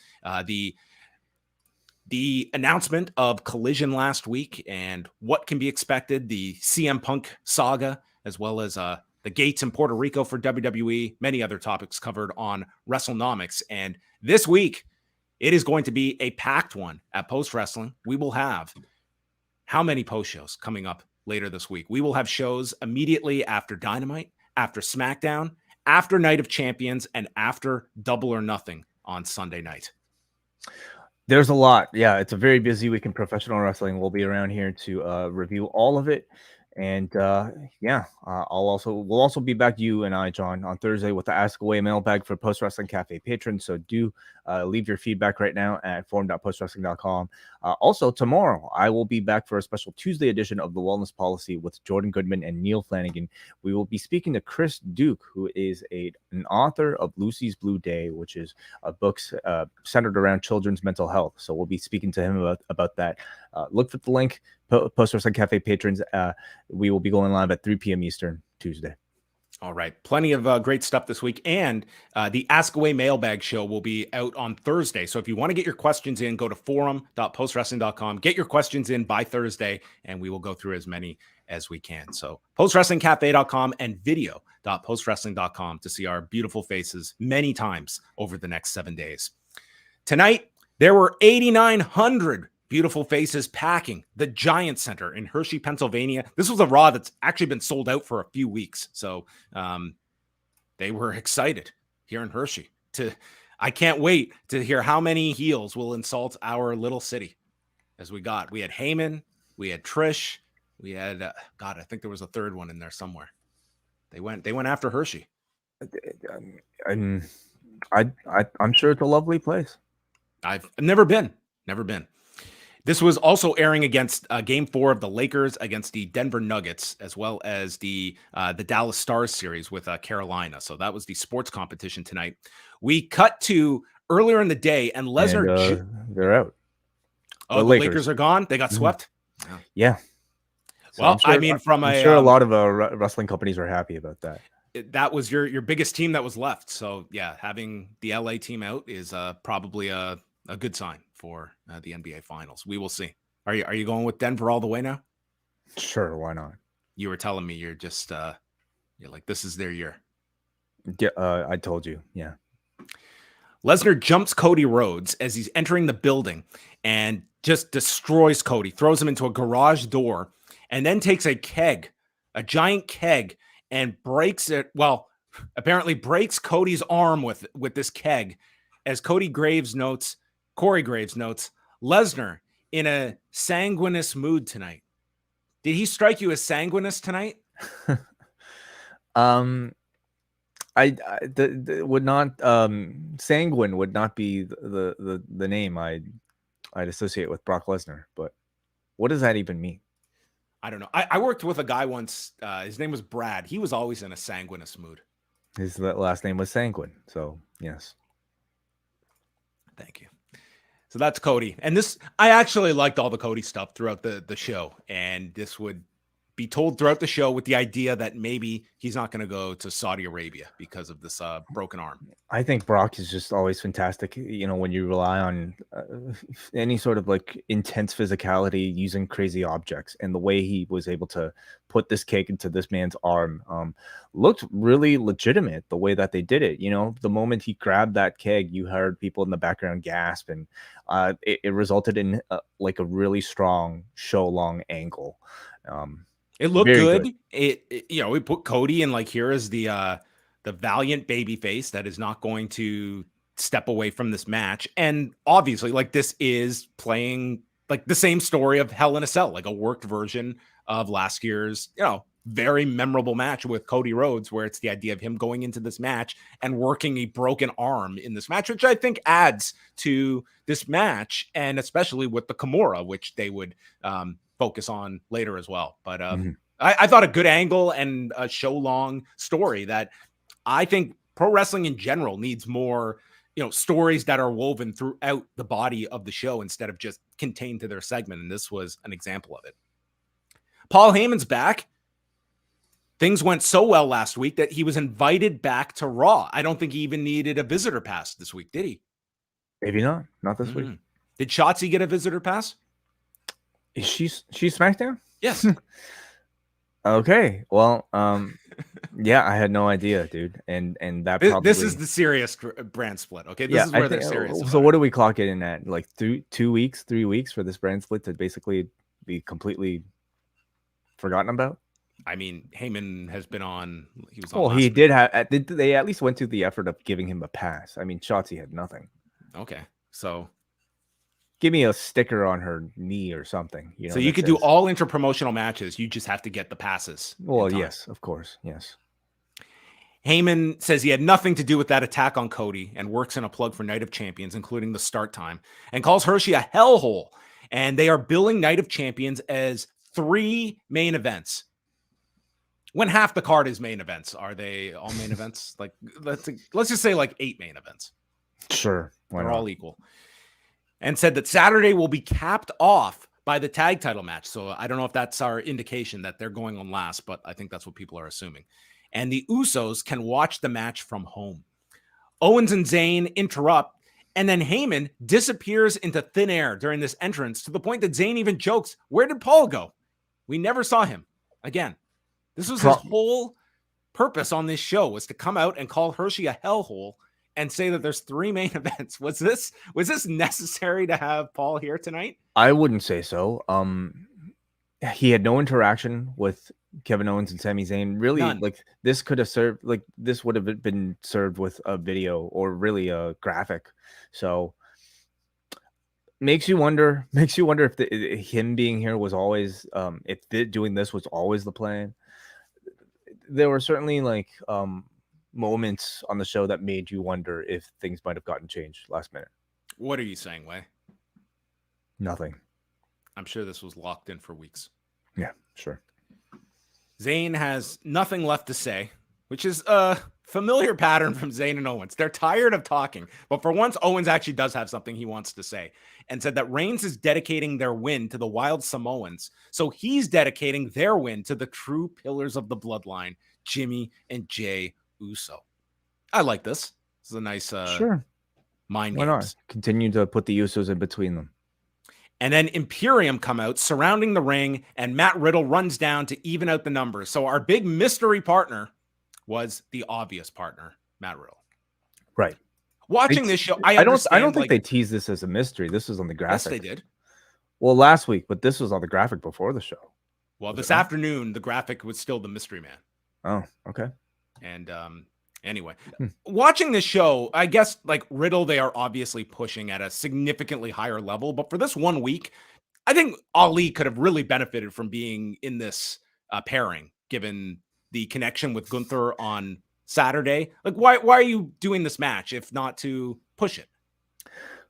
the announcement of Collision last week and what can be expected, the CM Punk saga, as well as the gates in Puerto Rico for WWE, many other topics covered on WrestleNomics. And this week, it is going to be a packed one at Post Wrestling. We will have how many post shows coming up later this week? We will have shows immediately after Dynamite, after SmackDown, after Night of Champions, and after Double or Nothing on Sunday night. There's a lot. Yeah, it's a very busy week in professional wrestling. We'll be around here to review all of it. And we'll also be back, you and I, John, on Thursday with the Ask Away mailbag for Post Wrestling Cafe patrons. So do leave your feedback right now at forum.postwrestling.com. Also, tomorrow I will be back for a special Tuesday edition of The Wellness Policy with Jordan Goodman and Neil Flanagan. We will be speaking to Chris Duke, who is an author of Lucy's Blue Day, which is a book centered around children's mental health. So we'll be speaking to him about that. Look for the link. Post Wrestling Cafe patrons. We will be going live at 3 p.m. Eastern Tuesday. All right. Plenty of great stuff this week. And the Ask Away mailbag show will be out on Thursday. So if you want to get your questions in, go to forum.postwrestling.com. Get your questions in by Thursday, and we will go through as many as we can. So postwrestlingcafe.com and video.postwrestling.com to see our beautiful faces many times over the next 7 days. Tonight, there were 8,900 beautiful faces packing the Giant Center in Hershey, Pennsylvania. This was a Raw that's actually been sold out for a few weeks. So they were excited here in Hershey. I can't wait to hear how many heels will insult our little city as we had Heyman, we had Trish, we had, I think there was a third one in there somewhere. They went after Hershey. I'm sure it's a lovely place. I've never been. This was also airing against Game 4 of the Lakers against the Denver Nuggets, as well as the Dallas Stars series with Carolina. So that was the sports competition tonight. We cut to earlier in the day, and Lesnar... they're out. Oh, the Lakers are gone? They got swept? Mm-hmm. Yeah. So well, sure, I'm sure a lot of wrestling companies are happy about that. That was your biggest team that was left. So, yeah, having the LA team out is probably a good sign for the NBA Finals. We will see. Are you going with Denver all the way now? Sure, why not? You were telling me you're just you're like, this is their year. Yeah, I told you. Yeah. Lesnar jumps Cody Rhodes as he's entering the building and just destroys Cody, throws him into a garage door, and then takes a giant keg, and breaks it. Well, apparently breaks Cody's arm with this keg. As Corey Graves notes, Lesnar in a sanguinous mood tonight. Did he strike you as sanguinous tonight? Would not sanguine would not be the name I'd associate with Brock Lesnar, but what does that even mean? I don't know. I worked with a guy once. His name was Brad. He was always in a sanguinous mood. His last name was Sanguine, so yes. Thank you. So that's Cody. And this, I actually liked all the Cody stuff throughout the show. And this would be told throughout the show with the idea that maybe he's not going to go to Saudi Arabia because of this broken arm. I think Brock is just always fantastic. You know, when you rely on any sort of like intense physicality using crazy objects, and the way he was able to put this cake into this man's arm looked really legitimate. The way that they did it, you know, the moment he grabbed that keg, you heard people in the background gasp, and it resulted in like a really strong show long angle. It looked good. It you know, we put Cody in like, here is the valiant baby face that is not going to step away from this match. And obviously, like, this is playing like the same story of Hell in a Cell, like a worked version of last year's, you know, very memorable match with Cody Rhodes, where it's the idea of him going into this match and working a broken arm in this match, which I think adds to this match, and especially with the Kimura, which they would focus on later as well. But I thought a good angle and a show long story that I think pro wrestling in general needs more, you know, stories that are woven throughout the body of the show instead of just contained to their segment. And this was an example of it. Paul Heyman's back. Things went so well last week that he was invited back to Raw. I don't think he even needed a visitor pass this week, did he? Maybe not this week. Did Shotzi get a visitor pass? Is she SmackDown? Yes. Okay. Well, yeah, I had no idea, dude. And that probably... This is the serious brand split. Okay, this is where they're serious. So what do we clock it in at? Like 3 weeks for this brand split to basically be completely forgotten about? I mean, Heyman has been on. He was on. Well, he did have. They at least went through the effort of giving him a pass. I mean, Shotzi had nothing. Okay, so give me a sticker on her knee or something. So you could do all inter-promotional matches. You just have to get the passes. Well, yes, of course. Yes. Heyman says he had nothing to do with that attack on Cody and works in a plug for Night of Champions, including the start time, and calls Hershey a hellhole. And they are billing Night of Champions as 3 main events. When half the card is main events, are they all main events? Like, let's just say like 8 main events. Sure. They're all equal. And said that Saturday will be capped off by the tag title match. So I don't know if that's our indication that they're going on last, but I think that's what people are assuming. And the Usos can watch the match from home. Owens and Zayn interrupt, and then Heyman disappears into thin air during this entrance to the point that Zayn even jokes, "Where did Paul go? We never saw him again." This was his whole purpose on this show, was to come out and call Hershey a hellhole and say that there's 3 main events. Was this necessary to have Paul here tonight? I wouldn't say so. He had no interaction with Kevin Owens and Sami Zayn. Really, None. like this could have served. Like this would have been served with a video or really a graphic. So makes you wonder if him being here was always doing this was always the plan. There were certainly like moments on the show that made you wonder if things might have gotten changed last minute. What are you saying, Wai? Nothing. I'm sure this was locked in for weeks. Yeah, sure. Zayn has nothing left to say, which is a familiar pattern from Zayn and Owens. They're tired of talking, but for once, Owens actually does have something he wants to say, and said that Reigns is dedicating their win to the Wild Samoans, so he's dedicating their win to the true pillars of the bloodline, Jimmy and Jey Uso. I like this. This is a nice sure. mind Why games. not? Continue to put the Usos in between them. And then Imperium come out surrounding the ring, and Matt Riddle runs down to even out the numbers. So our big mystery partner was the obvious partner, Matt Riddle. Right. Watching this show, I don't think they teased this as a mystery. This was on the graphic. Yes, they did. Well, last week, but this was on the graphic before the show. Well, this afternoon, the graphic was still the mystery man. Oh, okay. And anyway, watching this show, I guess like Riddle, they are obviously pushing at a significantly higher level. But for this 1 week, I think Ali could have really benefited from being in this pairing, given the connection with Gunther on Saturday. Like, why are you doing this match if not to push it?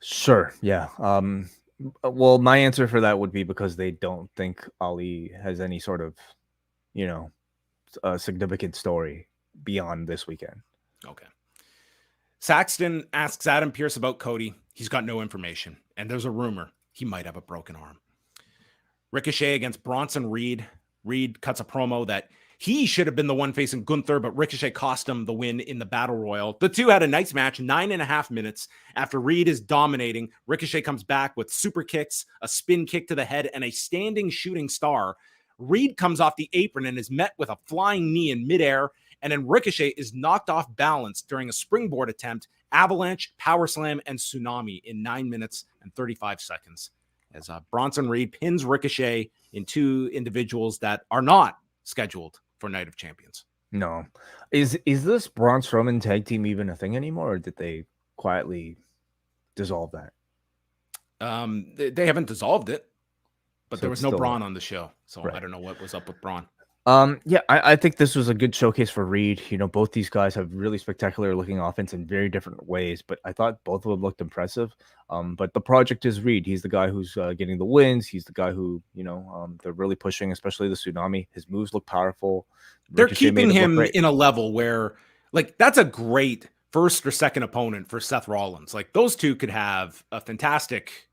Sure. Yeah. Well, my answer for that would be because they don't think Ali has any sort of, significant story beyond this weekend. Okay. Saxton asks Adam Pearce about Cody. He's got no information, and there's a rumor he might have a broken arm. Ricochet against Bronson Reed. Reed cuts a promo that he should have been the one facing Gunther, but Ricochet cost him the win in the Battle Royal. The two had a nice match, 9.5 minutes. After Reed is dominating, Ricochet comes back with super kicks, a spin kick to the head, and a standing shooting star. Reed comes off the apron and is met with a flying knee in midair, and then Ricochet is knocked off balance during a springboard attempt, avalanche, power slam, and tsunami in 9 minutes and 35 seconds. As Bronson Reed pins Ricochet in 2 individuals that are not scheduled for Night of Champions. No. Is this Braun Strowman tag team even a thing anymore, or did they quietly dissolve that? They haven't dissolved it, but So there was it's no still- Braun on the show, so Right. I don't know what was up with Braun. Yeah, I think this was a good showcase for Reed. Both these guys have really spectacular looking offense in very different ways, but I thought both of them looked impressive. But the project is Reed. He's the guy who's getting the wins. He's the guy who, they're really pushing, especially the tsunami. His moves look powerful. They're Ricochet made keeping it look him great. in a level where, like, that's a great first or second opponent for Seth Rollins. Like, those two could have a fantastic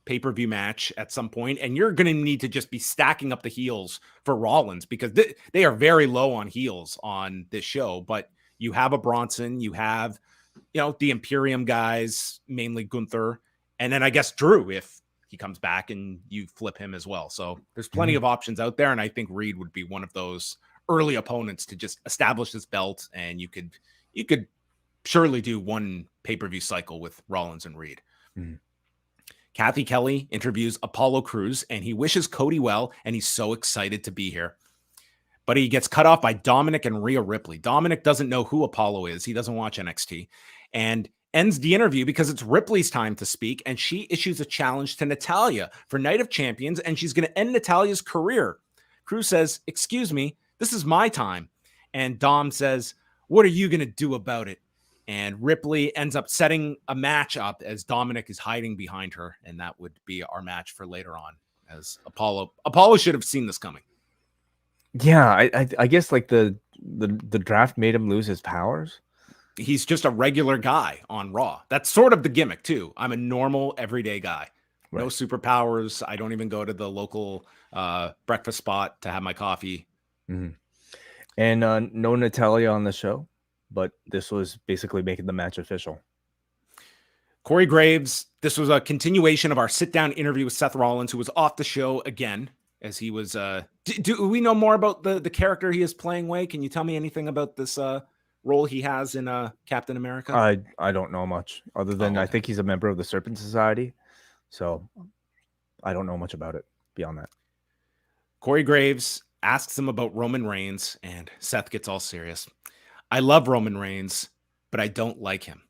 pay-per-view match at some point, and you're going to need to just be stacking up the heels for Rollins because they are very low on heels on this show. But you have a Bronson, you have, the Imperium guys, mainly Gunther, and then I guess Drew if he comes back and you flip him as well. So there's plenty of options out there, and I think Reed would be one of those early opponents to just establish this belt, and you could surely do one pay-per-view cycle with Rollins and Reed. Mm-hmm. Kathy Kelly interviews Apollo Crews, and he wishes Cody well, and he's so excited to be here. But he gets cut off by Dominik and Rhea Ripley. Dominik doesn't know who Apollo is. He doesn't watch NXT. And ends the interview because it's Ripley's time to speak, and she issues a challenge to Natalya for Night of Champions, and she's going to end Natalya's career. Cruz says, "Excuse me, this is my time." And Dom says, "What are you going to do about it?" And Ripley ends up setting a match up as Dominik is hiding behind her, and that would be our match for later on. As Apollo should have seen this coming. Yeah, I guess like the draft made him lose his powers. He's just a regular guy on Raw. That's sort of the gimmick too. I'm a normal everyday guy. Right. No superpowers. I don't even go to the local breakfast spot to have my coffee. Mm-hmm. And no Natalya on the show, but this was basically making the match official. Corey Graves, this was a continuation of our sit-down interview with Seth Rollins, who was off the show again, as he was... Do we know more about the character he is playing, Wai? Can you tell me anything about this role he has in Captain America? I don't know much, other than I think he's a member of the Serpent Society, so I don't know much about it beyond that. Corey Graves asks him about Roman Reigns, and Seth gets all serious. "I love Roman Reigns, but I don't like him.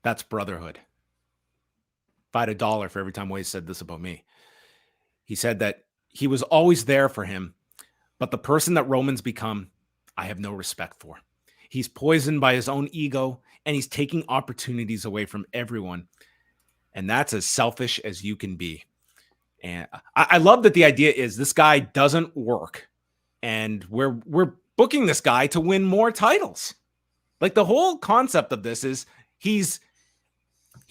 That's brotherhood." If I had $1 for every time Wai said this about me. He said that he was always there for him, but the person that Roman's become, I have no respect for. He's poisoned by his own ego, and he's taking opportunities away from everyone. And that's as selfish as you can be. And I love that the idea is this guy doesn't work, and we're booking this guy to win more titles. Like, the whole concept of this is he's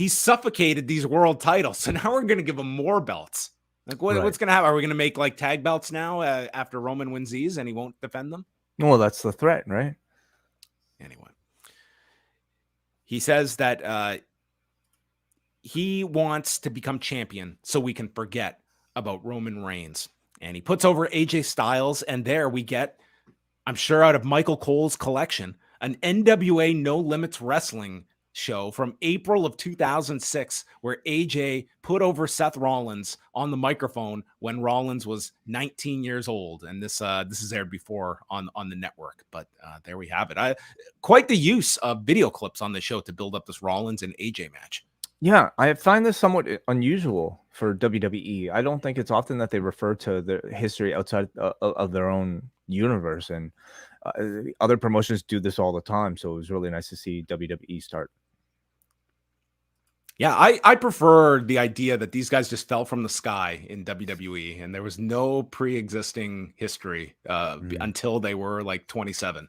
suffocated these world titles, so now we're going to give him more belts. Like, what's going to happen? Are we going to make like tag belts now after Roman wins these and he won't defend them? Well, that's the threat, right? Anyway, he says that he wants to become champion so we can forget about Roman Reigns. And he puts over AJ Styles, and there we get, I'm sure out of Michael Cole's collection, an NWA No Limits Wrestling show from April of 2006, where AJ put over Seth Rollins on the microphone when Rollins was 19 years old. And this is aired before on the network, but there we have it. Quite the use of video clips on the show to build up this Rollins and AJ match. Yeah, I find this somewhat unusual for WWE. I don't think it's often that they refer to the history outside of their own universe, and other promotions do this all the time. So it was really nice to see WWE start. Yeah, I prefer the idea that these guys just fell from the sky in WWE, and there was no pre-existing history until they were like 27.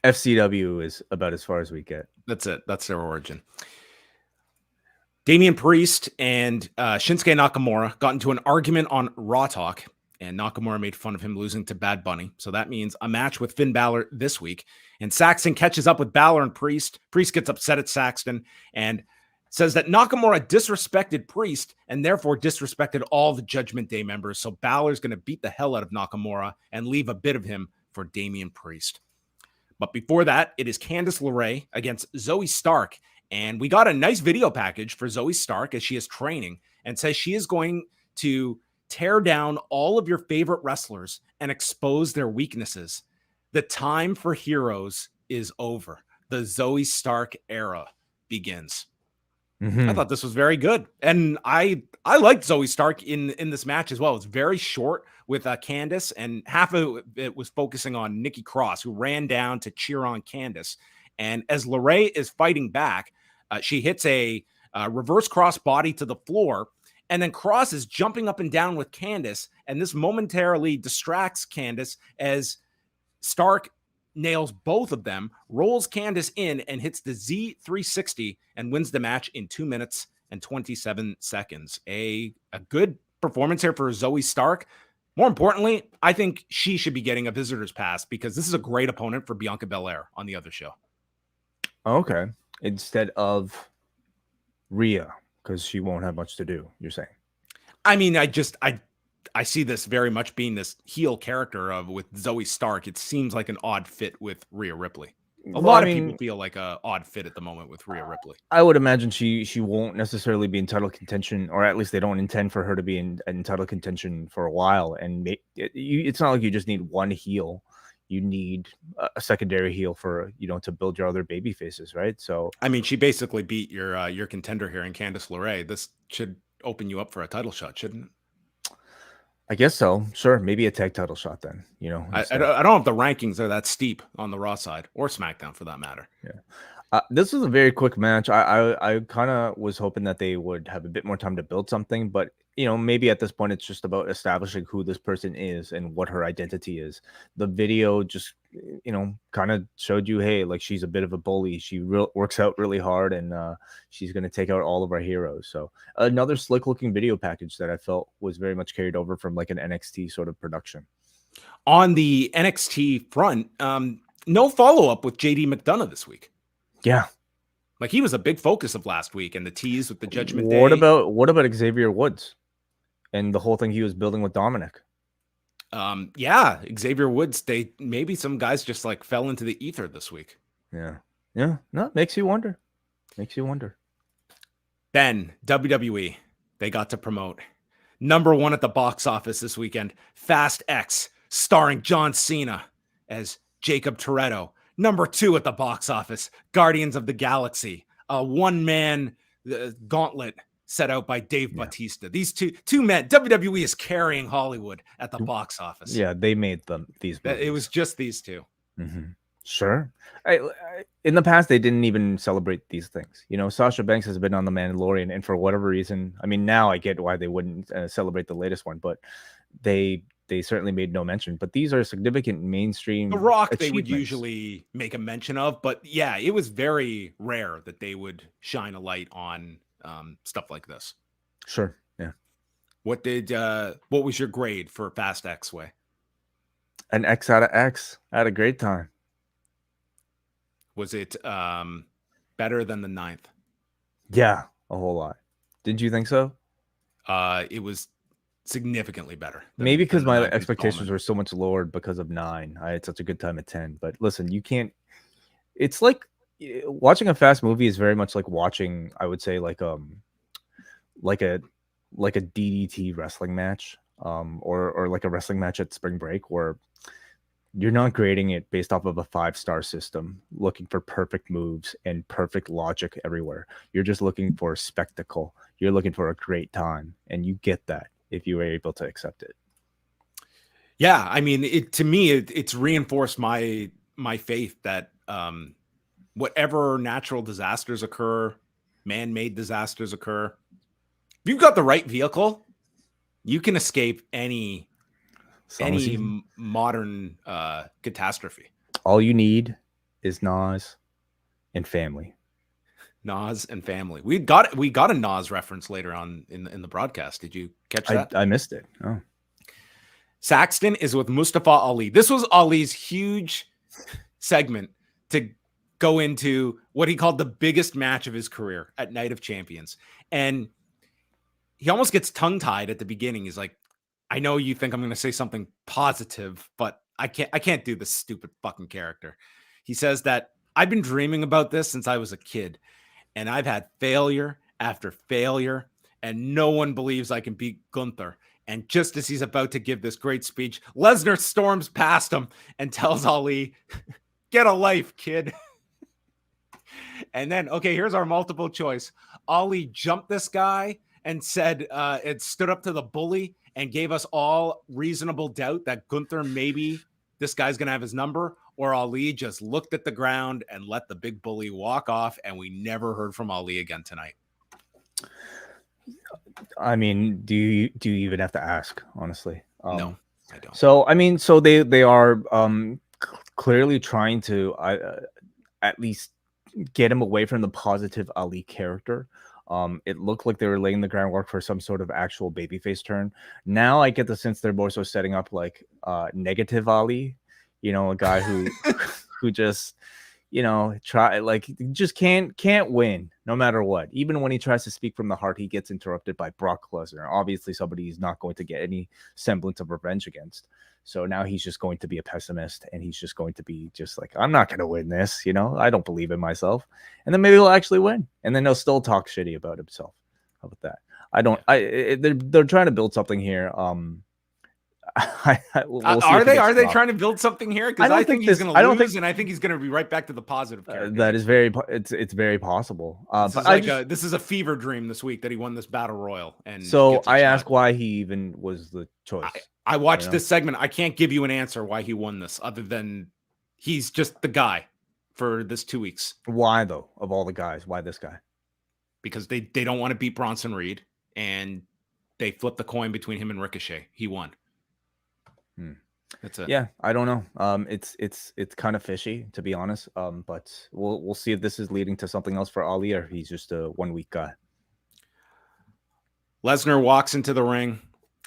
FCW is about as far as we get. That's it. That's their origin. Damian Priest and Shinsuke Nakamura got into an argument on Raw Talk, and Nakamura made fun of him losing to Bad Bunny. So that means a match with Finn Balor this week. And Saxton catches up with Balor and Priest. Priest gets upset at Saxton and says that Nakamura disrespected Priest and therefore disrespected all the Judgment Day members. So Balor's going to beat the hell out of Nakamura and leave a bit of him for Damian Priest. But before that, it is Candice LeRae against Zoey Stark. And we got a nice video package for Zoey Stark as she is training, and says she is going to tear down all of your favorite wrestlers and expose their weaknesses. The time for heroes is over. The Zoey Stark era begins. I thought this was very good. And I liked Zoey Stark in this match as well. It's very short with Candice, and half of it was focusing on Nikki Cross, who ran down to cheer on Candice. And as LeRae is fighting back, she hits a reverse cross body to the floor, and then Cross is jumping up and down with Candice, and this momentarily distracts Candice as Stark nails both of them, rolls Candice in, and hits the Z360 and wins the match in 2 minutes and 27 seconds. A good performance here for Zoey Stark. More importantly, I think she should be getting a visitor's pass because this is a great opponent for Bianca Belair on the other show. Okay. Instead of Rhea, because she won't have much to do, you're saying? I mean, I see this very much being this heel character with Zoey Stark. It seems like an odd fit with Rhea Ripley. A lot of people feel like an odd fit at the moment with Rhea Ripley. I would imagine she won't necessarily be in title contention, or at least they don't intend for her to be in title contention for a while. And it's not like you just need one heel. you need a secondary heel for, to build your other baby faces, right? So I mean, she basically beat your contender here in Candice LeRae. This should open you up for a title shot, shouldn't it? I guess so. Sure, maybe a tag title shot then. I don't know if the rankings are that steep on the Raw side or SmackDown for that matter. Yeah. This was a very quick match. I kind of was hoping that they would have a bit more time to build something, but maybe at this point it's just about establishing who this person is and what her identity is. The video just kind of showed you, hey, like, she's a bit of a bully. She works out really hard, and she's going to take out all of our heroes. So another slick looking video package that I felt was very much carried over from like an NXT sort of production. On the NXT front, no follow-up with JD McDonough this week. Yeah. Like, he was a big focus of last week, and the tease with the Judgment Day. What about Xavier Woods and the whole thing he was building with Dominik? Yeah, Xavier Woods, maybe some guys just like fell into the ether this week. Yeah. No, makes you wonder. Then WWE, they got to promote #1 at the box office this weekend, Fast X, starring John Cena as Jacob Toretto. #2 at the box office, Guardians of the Galaxy, a one-man gauntlet set out by Dave Bautista. These two men, WWE is carrying Hollywood at the box office. Yeah, they made these movies. It was just these two. Mm-hmm. Sure. In the past, they didn't even celebrate these things. Sasha Banks has been on The Mandalorian, and for whatever reason, I mean, now I get why they wouldn't celebrate the latest one, but they certainly made no mention. But these are significant mainstream. The Rock, they would usually make a mention of, but yeah, it was very rare that they would shine a light on stuff like this. Sure. Yeah. What was your grade for Fast X Way? An X out of X. I had a great time. Was it better than the 9th? Yeah, a whole lot. Didn't you think so? It was significantly better. Maybe because my expectations were so much lowered because of 9. I had such a good time at 10. But listen, you can't. It's like watching a fast movie is very much like watching, I would say, like a DDT wrestling match, or like a wrestling match at spring break, where you're not grading it based off of a 5-star system, looking for perfect moves and perfect logic everywhere. You're just looking for spectacle. You're looking for a great time, and you get that if you were able to accept it. Yeah, I mean, it's reinforced my faith that whatever natural disasters occur, man-made disasters occur, if you've got the right vehicle, you can escape any modern catastrophe. All you need is Nas and family. Nas and family. We got a Nas reference later on in the broadcast. Did you catch that? I missed it. Oh. Saxton is with Mustafa Ali. This was Ali's huge segment to go into what he called the biggest match of his career at Night of Champions. And he almost gets tongue-tied at the beginning. He's like, I know you think I'm going to say something positive, but I can't do this stupid fucking character. He says that I've been dreaming about this since I was a kid, and I've had failure after failure, and no one believes I can beat Gunther. And just as he's about to give this great speech, Lesnar storms past him and tells Ali, get a life, kid. And then, okay, here's our multiple choice. Ali jumped this guy and said it stood up to the bully and gave us all reasonable doubt that Gunther, maybe this guy's going to have his number, or Ali just looked at the ground and let the big bully walk off, and we never heard from Ali again tonight. I mean, do you even have to ask, honestly? No, I don't. So, I mean, so they are clearly trying to at least get him away from the positive Ali character. It looked like they were laying the groundwork for some sort of actual babyface turn. Now I get the sense they're more so setting up like negative Ali, a guy who who just just can't win no matter what. Even when he tries to speak from the heart, he gets interrupted by Brock Lesnar. Obviously, somebody he's not going to get any semblance of revenge against. So now he's just going to be a pessimist, and he's just going to be just like, I'm not going to win this. I don't believe in myself. And then maybe he'll actually win. And then he'll still talk shitty about himself. How about that? They're trying to build something here. we'll see are if he they gets dropped. trying to build something here? Because I think he's going to lose, and I think he's going to be right back to the positive character. That is it's very possible. This is a fever dream this week that he won this battle royal. And so I ask why he even was the choice. I watched this segment. I can't give you an answer why he won this, other than he's just the guy for this 2 weeks. Why though? Of all the guys, why this guy? Because they don't want to beat Bronson Reed, and they flipped the coin between him and Ricochet. He won. That's it. Yeah, I don't know. It's kind of fishy, to be honest. But we'll see if this is leading to something else for Ali, or if he's just a 1 week guy. Lesnar walks into the ring.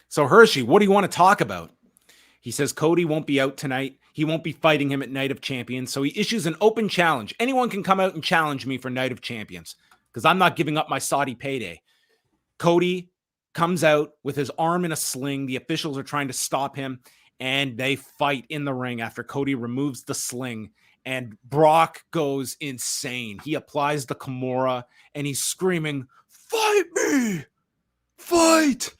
So Hershey, what do you want to talk about? He says Cody won't be out tonight. He won't be fighting him at Night of Champions. So he issues an open challenge. Anyone can come out and challenge me for Night of Champions, because I'm not giving up my Saudi payday. Cody comes out with his arm in a sling. The officials are trying to stop him, and they fight in the ring after Cody removes the sling, and Brock goes insane. He applies the Kimura, and he's screaming, "Fight me! Fight!"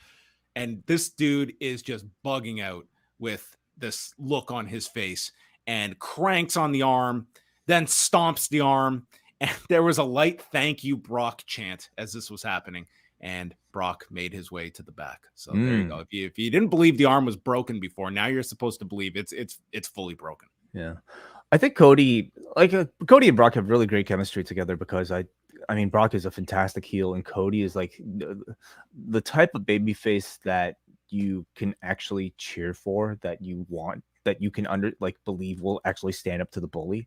And this dude is just bugging out with this look on his face, and cranks on the arm, then stomps the arm. And there was a light "thank you, Brock" chant as this was happening, and Brock made his way to the back. So there you go. If you didn't believe the arm was broken before, now you're supposed to believe it's fully broken. Yeah, I think Cody and Brock have really great chemistry together, because I mean Brock is a fantastic heel, and Cody is like the type of babyface that you can actually cheer for, that you want, that you can believe will actually stand up to the bully.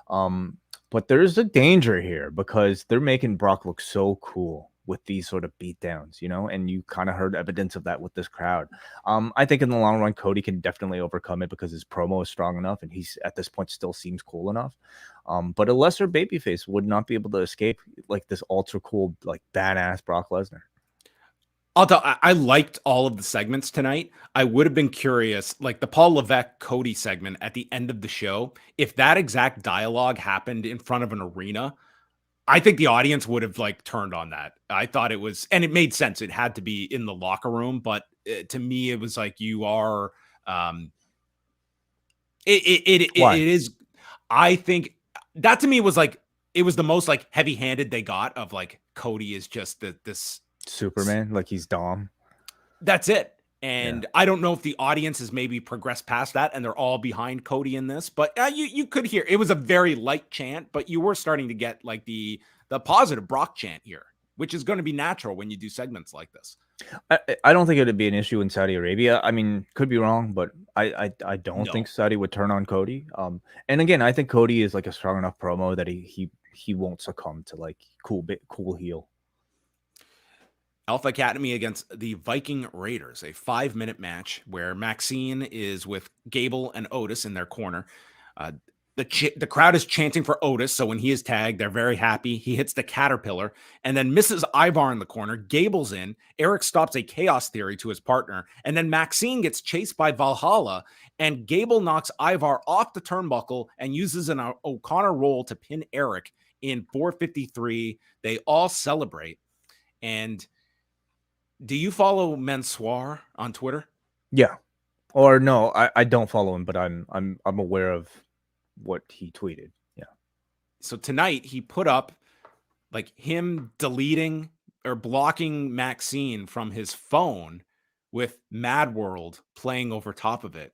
But there's a danger here, because they're making Brock look so cool with these sort of beatdowns, and you kind of heard evidence of that with this crowd. I think in the long run, Cody can definitely overcome it, because his promo is strong enough, and he's at this point still seems cool enough. But a lesser babyface would not be able to escape like this ultra cool, like badass Brock Lesnar. I liked all of the segments tonight. I would have been curious, like the Paul Levesque Cody segment at the end of the show, if that exact dialogue happened in front of an arena, I think the audience would have turned on that. I thought it was, and it made sense. It had to be in the locker room, but to me, it was like you are. It is. I think that to me was it was the most heavy-handed they got of Cody is just this Superman, like he's Dom. That's it. And I don't know if the audience has maybe progressed past that and they're all behind Cody in this, but you could hear it was a very light chant, but you were starting to get the positive Brock chant here, which is going to be natural when you do segments like this. I don't think it'd be an issue in Saudi Arabia. I mean, could be wrong, but I don't think Saudi would turn on Cody. And again, I think Cody is a strong enough promo that he won't succumb to cool heel. Alpha Academy against the Viking Raiders, a 5-minute match where Maxine is with Gable and Otis in their corner. The crowd is chanting for Otis, so when he is tagged, they're very happy. He hits the Caterpillar and then misses Ivar in the corner. Gable's in. Eric stops a Chaos Theory to his partner, and then Maxine gets chased by Valhalla, and Gable knocks Ivar off the turnbuckle and uses an O'Connor roll to pin Eric in 4:53. They all celebrate. And do you follow Mansoir on Twitter? Yeah. Or no, I don't follow him, but I'm aware of what he tweeted. Yeah. So tonight he put up him deleting or blocking Maxine from his phone with Mad World playing over top of it.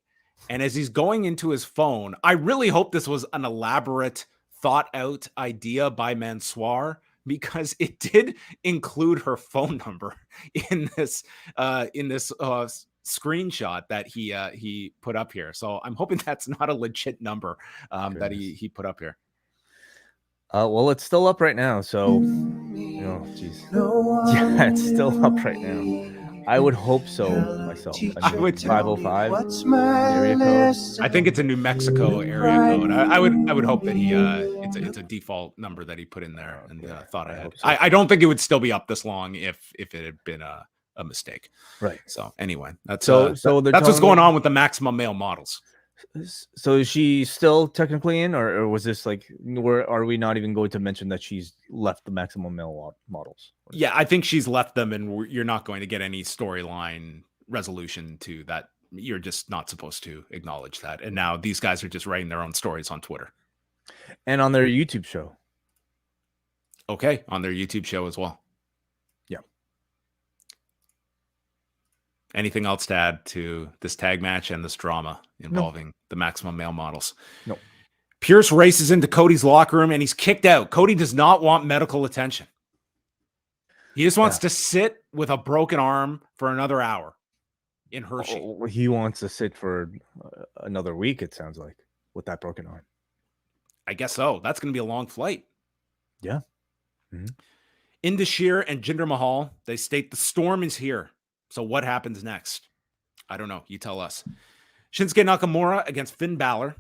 And as he's going into his phone, I really hope this was an elaborate, thought out idea by Mansoir, because it did include her phone number in this screenshot that he put up here. So I'm hoping that's not a legit number that he put up here. Well, it's still up right now. So, oh, geez. Yeah, it's still up right now. I would hope so myself. I would 505 area code. I think it's a New Mexico area code. I would hope that it's a default number that he put in there and thought ahead. So. I don't think it would still be up this long if it had been a mistake. Right. So anyway, that's that's what's going on with the maximum male models. So is she still technically in, or was this are we not even going to mention that she's left the maximum male models? Yeah, I think she's left them, and you're not going to get any storyline resolution to that you're just not supposed to acknowledge that. And now these guys are just writing their own stories on Twitter. And on their YouTube show. Okay, on their YouTube show as well. Yeah. Anything else to add to this tag match and this drama involving the Maximum Male Models? No. Pierce races into Cody's locker room and he's kicked out. Cody does not want medical attention. He just wants to sit with a broken arm for another hour in Hershey. He wants to sit for another week, it sounds like, with that broken arm. I guess so. That's going to be a long flight. Yeah. Mm-hmm. Indus Sher and Jinder Mahal, they state the storm is here. So what happens next? I don't know. You tell us. Shinsuke Nakamura against Finn Balor.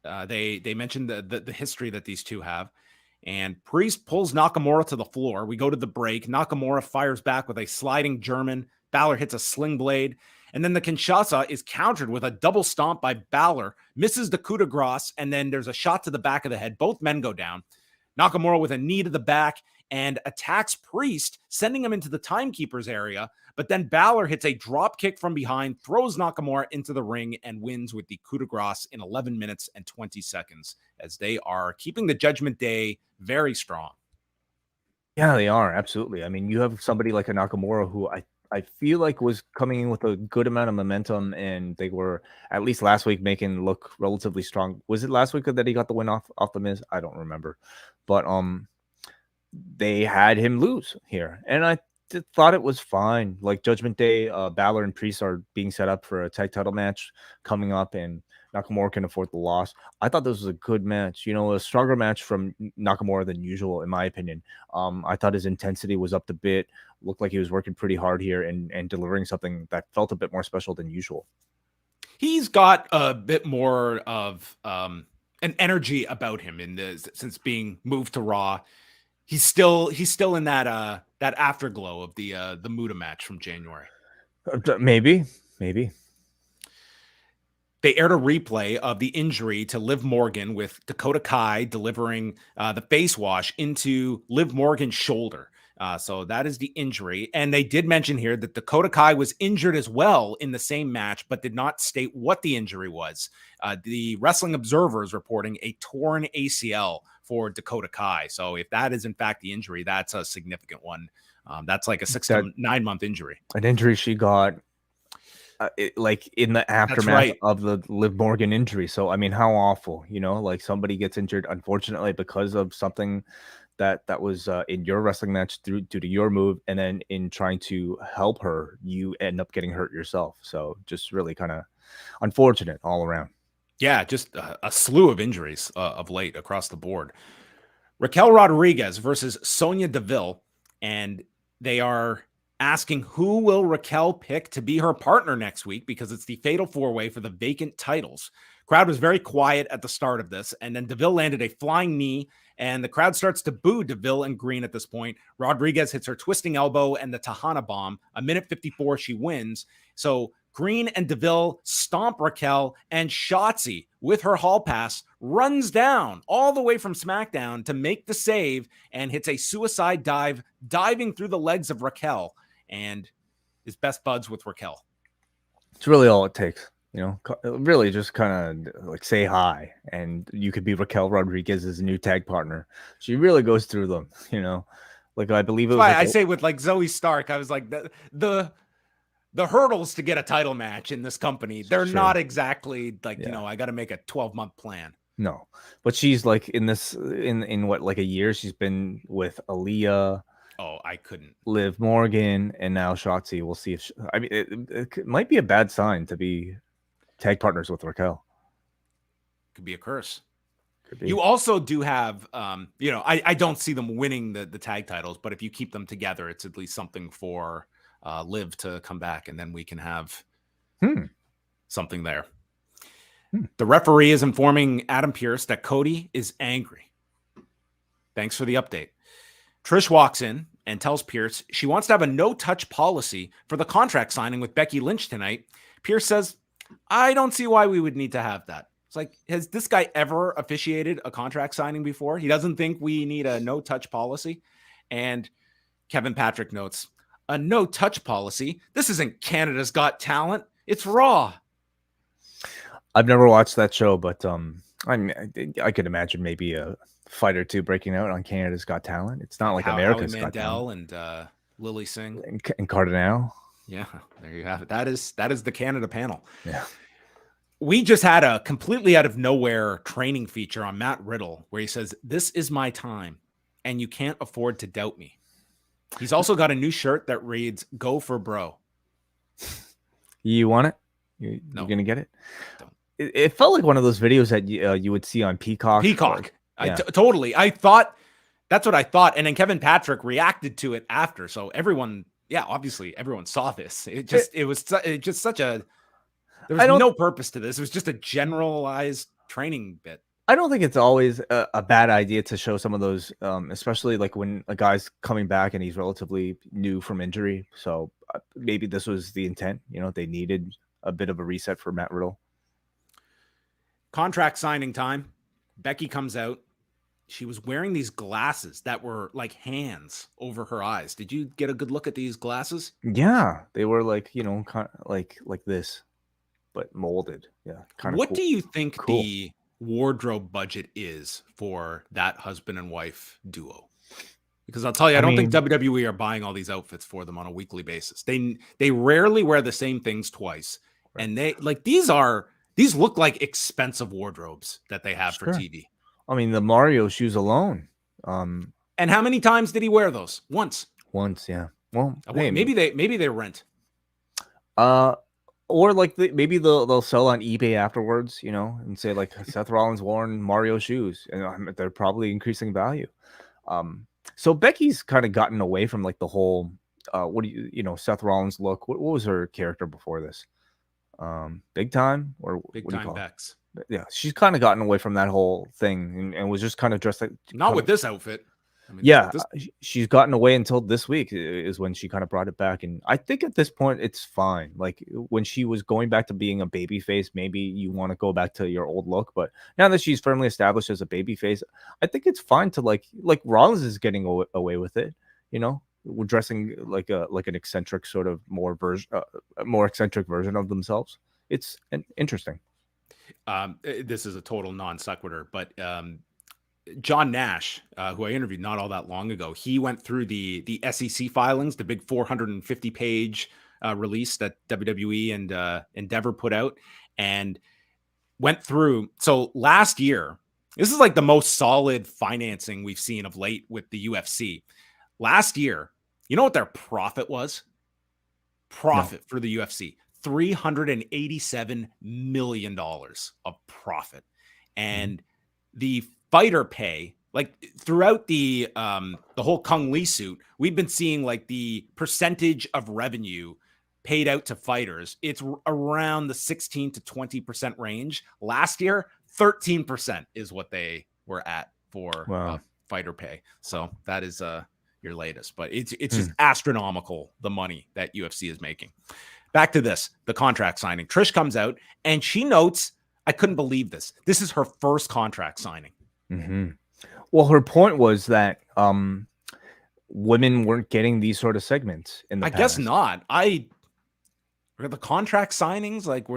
They mentioned the history that these two have. And Priest pulls Nakamura to the floor. We go to the break. Nakamura fires back with a sliding German. Balor hits a sling blade. And then the Kinshasa is countered with a double stomp by Balor. Misses the coup de grace. And then there's a shot to the back of the head. Both men go down. Nakamura with a knee to the back and attacks Priest, sending him into the timekeeper's area. But then Balor hits a drop kick from behind, throws Nakamura into the ring, and wins with the coup de grace in 11 minutes and 20 seconds, as they are keeping the Judgment Day very strong. Yeah, they are. Absolutely. I mean, you have somebody like a Nakamura who I feel like was coming in with a good amount of momentum, and they were, at least last week, making look relatively strong. Was it last week that he got the win off the Miz? I don't remember. But they had him lose here, and I thought it was fine. Like Judgment Day, Balor and Priest are being set up for a tag title match coming up, and Nakamura can afford the loss. I thought this was a good match, a stronger match from Nakamura than usual, in my opinion. I thought his intensity was up a bit, looked like he was working pretty hard here and delivering something that felt a bit more special than usual. He's got a bit more of an energy about him since being moved to Raw. He's still in that afterglow of the Muta match from January. Maybe. They aired a replay of the injury to Liv Morgan with Dakota Kai delivering the face wash into Liv Morgan's shoulder. So that is the injury. And they did mention here that Dakota Kai was injured as well in the same match, but did not state what the injury was. The Wrestling Observer is reporting a torn ACL for Dakota Kai. So if that is in fact the injury, that's a significant one. That's like a 6 to 9 month injury. An injury she got like in the aftermath of the Liv Morgan injury. So, I mean, how awful, like somebody gets injured, unfortunately, because of something that was in your wrestling match due to your move. And then in trying to help her, you end up getting hurt yourself. So just really kind of unfortunate all around. Yeah, just a slew of injuries of late across the board. Raquel Rodriguez versus Sonya Deville, and they are asking who will Raquel pick to be her partner next week, because it's the fatal four-way for the vacant titles. Crowd was very quiet at the start of this, and then Deville landed a flying knee, and the crowd starts to boo Deville and Green at this point. Rodriguez hits her twisting elbow and the Tahana bomb. A minute 54, she wins. So Green and Deville stomp Raquel, and Shotzi, with her hall pass, runs down all the way from SmackDown to make the save and hits a suicide dive, diving through the legs of Raquel, and is best buds with Raquel. It's really all it takes, really just kind of like say hi, and you could be Raquel Rodriguez's new tag partner. She really goes through them, like I believe it was. I say with like Zoey Stark, I was like the hurdles to get a title match in this company, they're not exactly like, I got to make a 12-month plan. No, but she's like in what, like a year, she's been with Aaliyah. Oh, I couldn't. Liv Morgan, and now Shotzi. We'll see if it might be a bad sign to be tag partners with Raquel. Could be a curse. Could be. You also do have, I don't see them winning the tag titles, but if you keep them together, it's at least something for Liv to come back, and then we can have something there. The referee is informing Adam Pearce that Cody is angry. Thanks for the update. Trish walks in and tells Pearce she wants to have a no-touch policy for the contract signing with Becky Lynch tonight. Pearce says, I don't see why we would need to have that. It's like, has this guy ever officiated a contract signing before? He doesn't think we need a no-touch policy. And Kevin Patrick notes, a no-touch policy? This isn't Canada's Got Talent. It's Raw. I've never watched that show, but I could imagine maybe a fight or two breaking out on Canada's Got Talent. It's not like America's Got Talent. And Lily Singh and Cardinal. Yeah, there you have it. That is the Canada panel. Yeah. We just had a completely out of nowhere training feature on Matt Riddle where he says, "This is my time, and you can't afford to doubt me." He's also got a new shirt that reads, "Go for bro." You want it? No. You're gonna get it? Don't. It felt like one of those videos that you would see on Peacock. Yeah. Totally. I thought that's what I thought, and then Kevin Patrick reacted to it after. So everyone, obviously everyone saw this. It was just such a. There was no purpose to this. It was just a generalized training bit. I don't think it's always a bad idea to show some of those, especially like when a guy's coming back and he's relatively new from injury. So maybe this was the intent. They needed a bit of a reset for Matt Riddle. Contract signing time. Becky comes out. She was wearing these glasses that were like hands over her eyes. Did you get a good look at these glasses? Yeah, they were like, kind of like this, but molded. Yeah. Kind of. What do you think the wardrobe budget is for that husband and wife duo? Because I'll tell you, I don't think WWE are buying all these outfits for them on a weekly basis. They rarely wear the same things twice. Right. And these look like expensive wardrobes that they have for TV. I mean, the Mario shoes alone. And how many times did he wear those? Once, yeah. Well, maybe they rent. Or like maybe they'll sell on eBay afterwards, and say like Seth Rollins worn Mario shoes, and they're probably increasing value. So Becky's kind of gotten away from like the whole Seth Rollins look. What was her character before this? Big Time or Big what do you Time call Bex. It? Yeah, she's kind of gotten away from that whole thing and was just kind of dressed like not with this outfit. I mean, she's gotten away until this week is when she kind of brought it back, and I think at this point it's fine. Like when she was going back to being a babyface, maybe you want to go back to your old look, but now that she's firmly established as a babyface, I think it's fine to like Rollins is getting away with it. We're dressing like an eccentric sort of more eccentric version of themselves. It's interesting. This is a total non sequitur, but John Nash, who I interviewed not all that long ago, he went through the SEC filings, the big 450-page release that WWE and Endeavor put out, and went through. So last year, this is like the most solid financing we've seen of late with the UFC. Last year, you know what their profit was? Profit for the UFC, $387 million of profit. And the fighter pay, like throughout the whole Kung Lee suit, we've been seeing like the percentage of revenue paid out to fighters. It's around the 16 to 20% range. Last year, 13% is what they were at for fighter pay. So that is your latest, but it's just astronomical, the money that UFC is making. Back to this, the contract signing. Trish comes out and she notes, I couldn't believe this. This is her first contract signing. Mm-hmm. Well, her point was that women weren't getting these sort of segments in the past. I guess not. The contract signings, like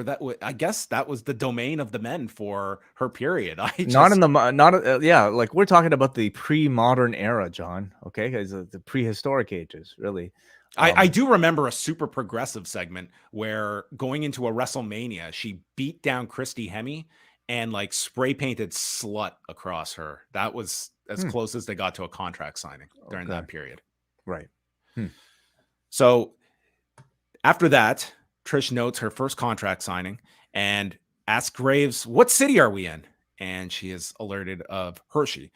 I guess that was the domain of the men for her period. Like we're talking about the pre-modern era, John. Okay, because the prehistoric ages, really. I do remember a super progressive segment where going into a WrestleMania, she beat down Christy Hemme and like spray painted slut across her. That was as close as they got to a contract signing during that period. Right. So after that, Trish notes her first contract signing and asks Graves, what city are we in? And she is alerted of Hershey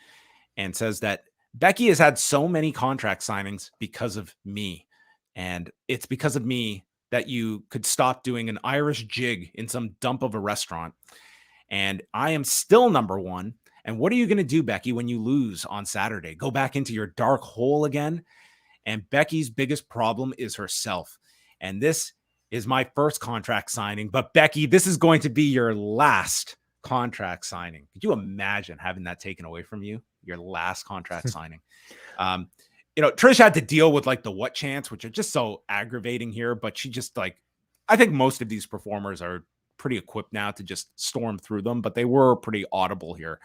and says that Becky has had so many contract signings because of me. And it's because of me that you could stop doing an Irish jig in some dump of a restaurant. And I am still number one. And what are you going to do, Becky, when you lose on Saturday? Go back into your dark hole again? And Becky's biggest problem is herself. And this is my first contract signing. But Becky, this is going to be your last contract signing. Could you imagine having that taken away from you? Your last contract signing. Trish had to deal with like the what chants, which are just so aggravating here, but she just like I think most of these performers are pretty equipped now to just storm through them, but they were pretty audible here.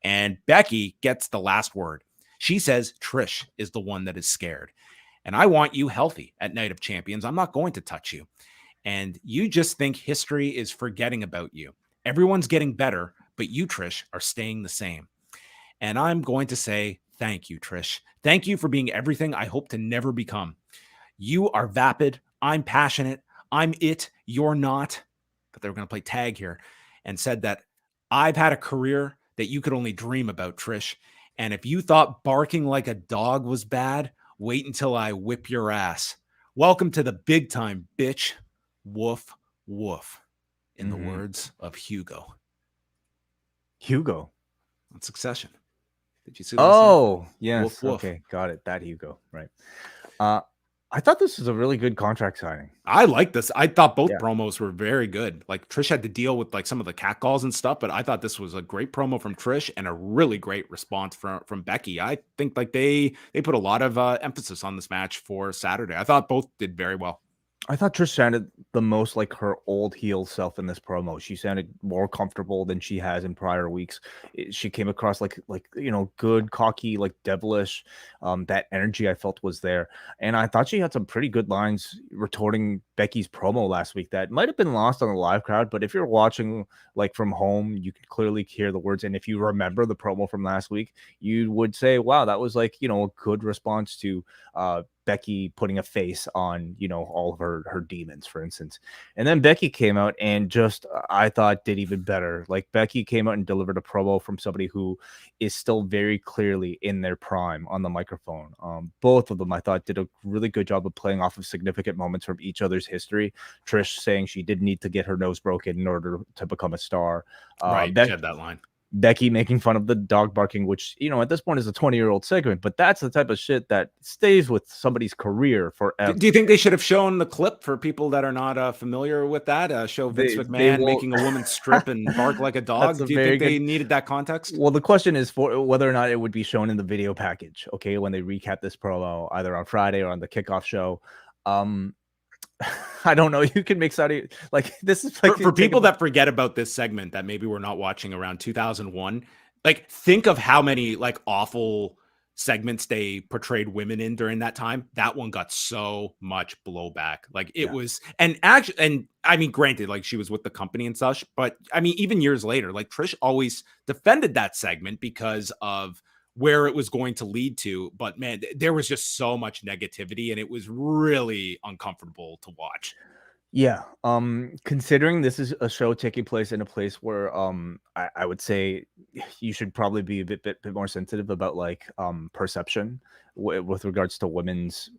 And Becky gets the last word. She says Trish is the one that is scared. And I want you healthy at Night of Champions. I'm not going to touch you. And you just think history is forgetting about you. Everyone's getting better, but you, Trish, are staying the same. And I'm going to say, thank you, Trish. Thank you for being everything I hope to never become. You are vapid. I'm passionate. I'm it. You're not. But they were going to play tag here and said that I've had a career that you could only dream about, Trish. And if you thought barking like a dog was bad, wait until I whip your ass. Welcome to the big time, bitch. Woof, woof. In the words of Hugo. Hugo? On Succession. Did you see that? Oh, yes. Woof, woof. Okay, got it. That Hugo, right. I thought this was a really good contract signing. I like this. I thought both promos were very good. Like Trish had to deal with like some of the catcalls and stuff, but I thought this was a great promo from Trish and a really great response from Becky. I think like they put a lot of emphasis on this match for Saturday. I thought both did very well. I thought Trish sounded the most like her old heel self in this promo. She sounded more comfortable than she has in prior weeks. She came across like good, cocky, like devilish. That energy I felt was there, and I thought she had some pretty good lines retorting Becky's promo last week that might have been lost on the live crowd. But if you're watching like from home, you can clearly hear the words, and if you remember the promo from last week, you would say, "Wow, that was like a good response to Becky putting a face on, all of her demons, for instance." And then Becky came out and just, I thought, did even better. Like Becky came out and delivered a promo from somebody who is still very clearly in their prime on the microphone. Both of them, I thought, did a really good job of playing off of significant moments from each other's history. Trish saying she did need to get her nose broken in order to become a star. Right, she had that line. Becky making fun of the dog barking, which, at this point is a 20-year-old segment, but that's the type of shit that stays with somebody's career forever. Do you think they should have shown the clip for people that are not familiar with that? Show Vince McMahon making a woman strip and bark like a dog? Do you think they needed that context? Well, the question is for whether or not it would be shown in the video package, okay, when they recap this promo, either on Friday or on the kickoff show. I don't know. You can make Saudi like this is like for people that forget about this segment that maybe we're not watching around 2001. Like, think of how many like awful segments they portrayed women in during that time. That one got so much blowback. Like it was, and actually, and I mean, granted, like she was with the company and such, but I mean, even years later, like Trish always defended that segment because of where it was going to lead to. But man, there was just so much negativity and it was really uncomfortable to watch. Yeah. Considering this is a show taking place in a place where I would say you should probably be a bit more sensitive about like perception with regards to women's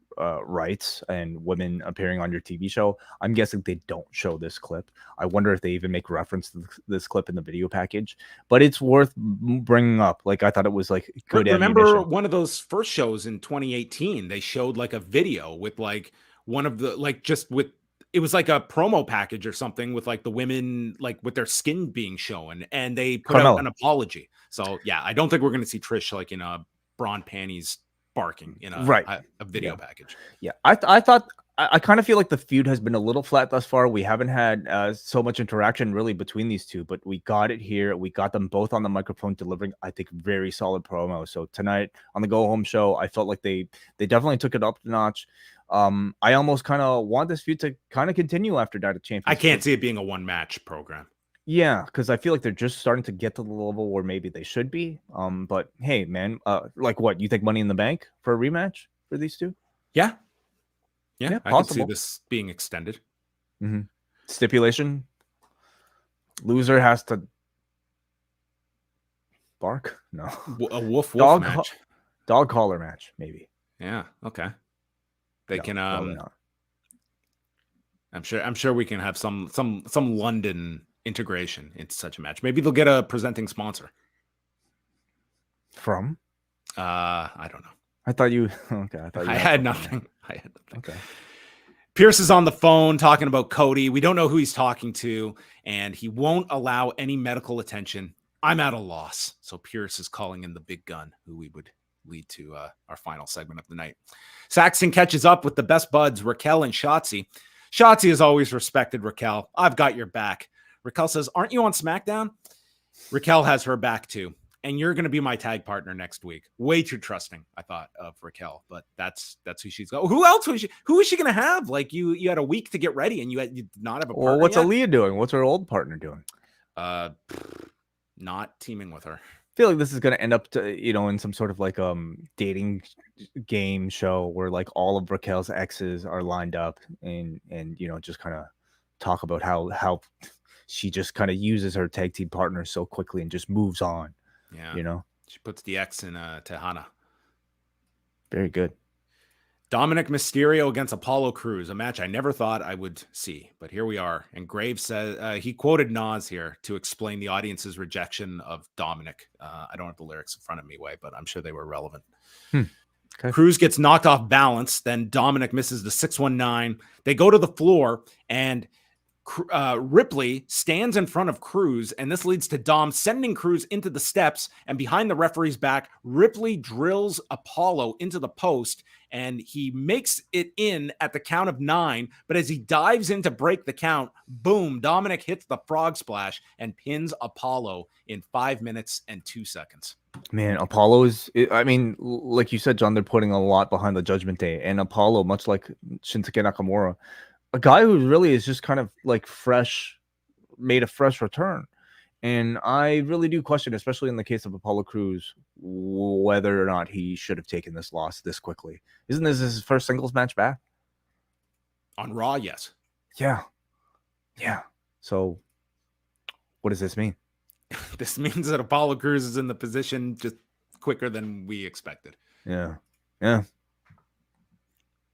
rights and women appearing on your TV show. I'm guessing they don't show this clip. I wonder if they even make reference to this clip in the video package, but it's worth bringing up. Like I thought it was like good. Remember ammunition. One of those first shows in 2018, they showed like a video with like one of the like just with it was like a promo package or something with like the women like with their skin being shown, and they put out an apology. So yeah, I don't think we're going to see Trish like in a brawn panties barking in a video package. Yeah, I thought I kind of feel like the feud has been a little flat thus far. We haven't had so much interaction really between these two, but we got it here. We got them both on the microphone delivering, I think, very solid promo. So tonight on the Go Home show, I felt like they definitely took it up a notch. I almost kind of want this feud to kind of continue after Night of Champions. I can't see it being a one-match program. Yeah, because I feel like they're just starting to get to the level where maybe they should be. But hey, man, like what? You think Money in the Bank for a rematch for these two? Yeah, I can see this being extended. Mm-hmm. Stipulation: loser has to bark. No, a woof match, dog collar match, maybe. Yeah. Okay. They can. I'm sure we can have some London integration into such a match. Maybe they'll get a presenting sponsor. From? I don't know. I thought you. Okay. I had nothing. Okay. Pierce is on the phone talking about Cody. We don't know who he's talking to, and he won't allow any medical attention. I'm at a loss. So Pierce is calling in the big gun, who we would lead to our final segment of the night. Saxton catches up with the best buds, Raquel and Shotzi. Shotzi has always respected Raquel. I've got your back. Raquel says, aren't you on SmackDown? Raquel has her back too. And you're going to be my tag partner next week. Way too trusting, I thought, of Raquel, but that's who she's got. Who else was she? Who is she going to have? Like you had a week to get ready, and you did not have a partner. Well, what's yet? Aaliyah doing? What's her old partner doing? Not teaming with her. I feel like this is going to end up in some sort of like dating game show where like all of Raquel's exes are lined up and just kind of talk about how she just kind of uses her tag team partner so quickly and just moves on. Yeah. She puts the X in Tejana. Very good. Dominik Mysterio against Apollo Crews, a match I never thought I would see, but here we are. And Graves says he quoted Nas here to explain the audience's rejection of Dominik. I don't have the lyrics in front of me, but I'm sure they were relevant. Okay. Crews gets knocked off balance. Then Dominik misses the 619. They go to the floor, and Ripley stands in front of Crews, and this leads to Dom sending Crews into the steps, and behind the referee's back, Ripley drills Apollo into the post, and he makes it in at the count of 9, but as he dives in to break the count, boom, Dominik hits the frog splash and pins Apollo in 5 minutes and 2 seconds. Man, Apollo is, I mean, like you said, John, they're putting a lot behind the Judgment Day, and Apollo, much like Shinsuke Nakamura, a guy who really is just kind of like made a fresh return. And I really do question, especially in the case of Apollo Crews, whether or not he should have taken this loss this quickly. Isn't this his first singles match back? On Raw, yes. Yeah. So what does this mean? This means that Apollo Crews is in the position just quicker than we expected. Yeah.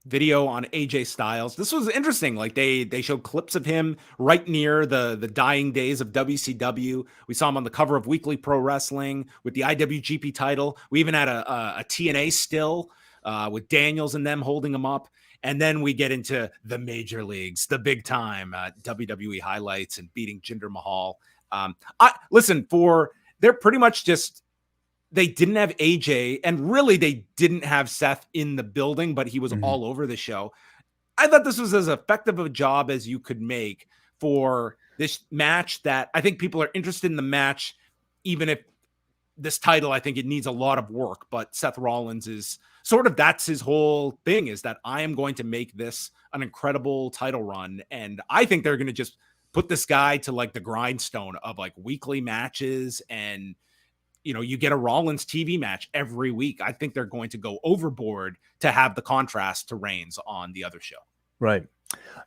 Video on AJ Styles. This was interesting. Like they showed clips of him right near the dying days of WCW. We saw him on the cover of Weekly Pro Wrestling with the IWGP title. We even had a TNA still with Daniels and them holding him up. And then we get into the major leagues, the big time WWE highlights and beating Jinder Mahal. They're pretty much just, they didn't have AJ, and really they didn't have Seth in the building, but he was all over the show. I thought this was as effective a job as you could make for this match, that I think people are interested in the match, even if this title, I think it needs a lot of work, but Seth Rollins is sort of, that's his whole thing, is that I am going to make this an incredible title run. And I think they're going to just put this guy to like the grindstone of like weekly matches, and you get a Rollins TV match every week. I think they're going to go overboard to have the contrast to Reigns on the other show. Right.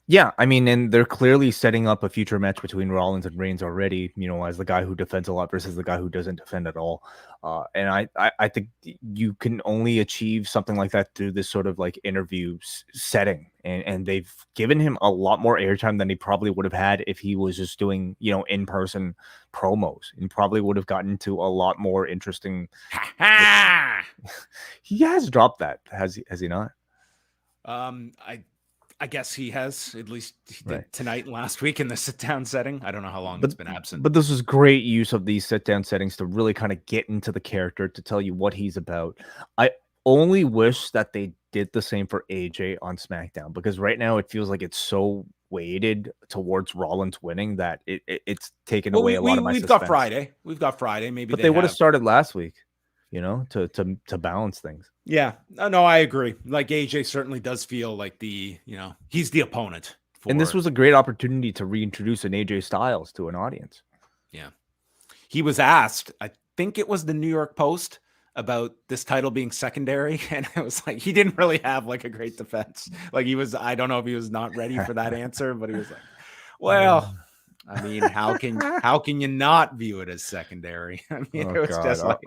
Yeah, I mean, and they're clearly setting up a future match between Rollins and Reigns already, as the guy who defends a lot versus the guy who doesn't defend at all. And I think you can only achieve something like that through this sort of like interview setting. And they've given him a lot more airtime than he probably would have had if he was just doing, in-person promos, and probably would have gotten to a lot more interesting. He has dropped that, has he not? I guess he has, at least he did tonight and last week in the sit-down setting. I don't know how long it's been absent. But this is great use of these sit-down settings to really kind of get into the character, to tell you what he's about. I only wish that they did the same for AJ on SmackDown, because right now it feels like it's so weighted towards Rollins winning that it's taken away a lot of my suspense. We've got Friday. Maybe, but they would have started last week, to balance things. Yeah, no, I agree. Like AJ certainly does feel like he's the opponent. And this was a great opportunity to reintroduce an AJ Styles to an audience. Yeah. He was asked, I think it was the New York Post, about this title being secondary. And it was like, he didn't really have like a great defense. Like I don't know if he was not ready for that answer, but he was like, well, I mean, how can you not view it as secondary? I mean, it was just like,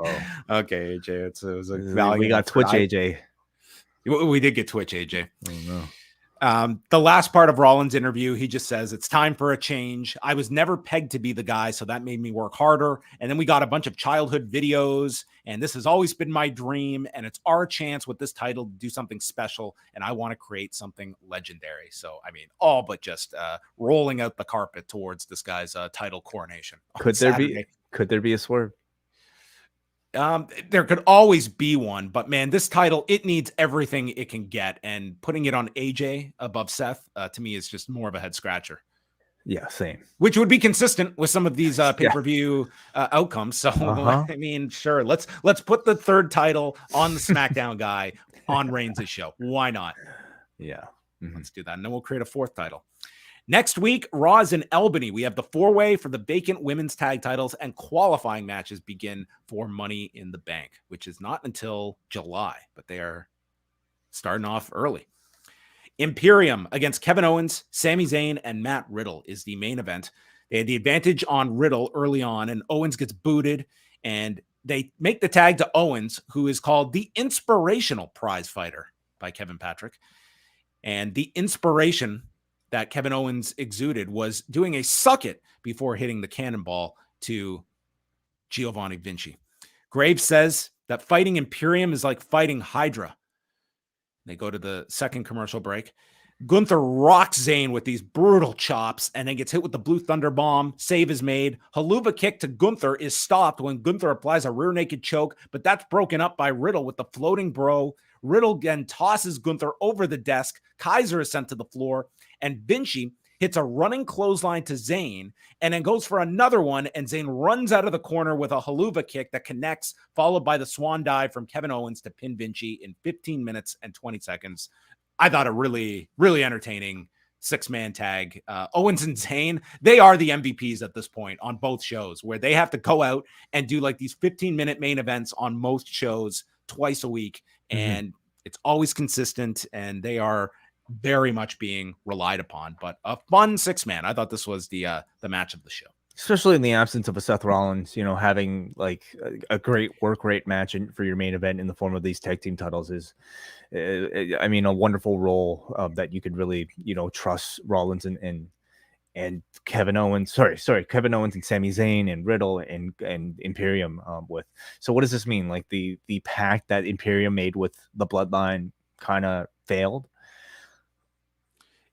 okay, AJ, it was a value. We got Twitch AJ. We did get Twitch AJ. Oh, no. The last part of Rollins' interview, he just says, it's time for a change. I was never pegged to be the guy, so that made me work harder. And then we got a bunch of childhood videos, and this has always been my dream, and it's our chance with this title to do something special, and I want to create something legendary. So, I mean, all but just rolling out the carpet towards this guy's title coronation. Could there be a swerve? There could always be one, but man, this title, it needs everything it can get. And putting it on AJ above Seth, to me, is just more of a head scratcher. Yeah, same. Which would be consistent with some of these pay-per-view outcomes. So, I mean, sure, let's put the third title on the SmackDown guy on Reigns' show. Why not? Yeah. Let's do that. And then we'll create a fourth title. Next week, Raw is in Albany. We have the 4-way for the vacant women's tag titles, and qualifying matches begin for Money in the Bank, which is not until July, but they are starting off early. Imperium against Kevin Owens, Sami Zayn, and Matt Riddle is the main event. They had the advantage on Riddle early on, and Owens gets booted, and they make the tag to Owens, who is called the Inspirational Prize Fighter by Kevin Patrick. And the inspiration that Kevin Owens exuded was doing a suck it before hitting the cannonball to Giovanni Vinci. Graves says that fighting Imperium is like fighting Hydra. They go to the second commercial break. Gunther rocks Zayn with these brutal chops and then gets hit with the Blue Thunder Bomb. Save is made. Haluva kick to Gunther is stopped when Gunther applies a rear naked choke, but that's broken up by Riddle with the floating bro. Riddle again tosses Gunther over the desk. Kaiser is sent to the floor, and Vinci hits a running clothesline to Zayn and then goes for another one, and Zayn runs out of the corner with a Haluva kick that connects, followed by the swan dive from Kevin Owens to pin Vinci in 15 minutes and 20 seconds. I thought a really, really entertaining 6-man tag. Owens and Zayn, they are the MVPs at this point on both shows, where they have to go out and do like these 15-minute main events on most shows twice a week. And it's always consistent, and they are very much being relied upon. But a fun 6-man. I thought this was the match of the show. Especially in the absence of a Seth Rollins, having like a great work rate match for your main event in the form of these tag team titles is, I mean, a wonderful role that you could really, trust Rollins and Kevin Owens. Kevin Owens and Sami Zayn and Riddle and Imperium with. So what does this mean? Like the pact that Imperium made with the Bloodline kind of failed?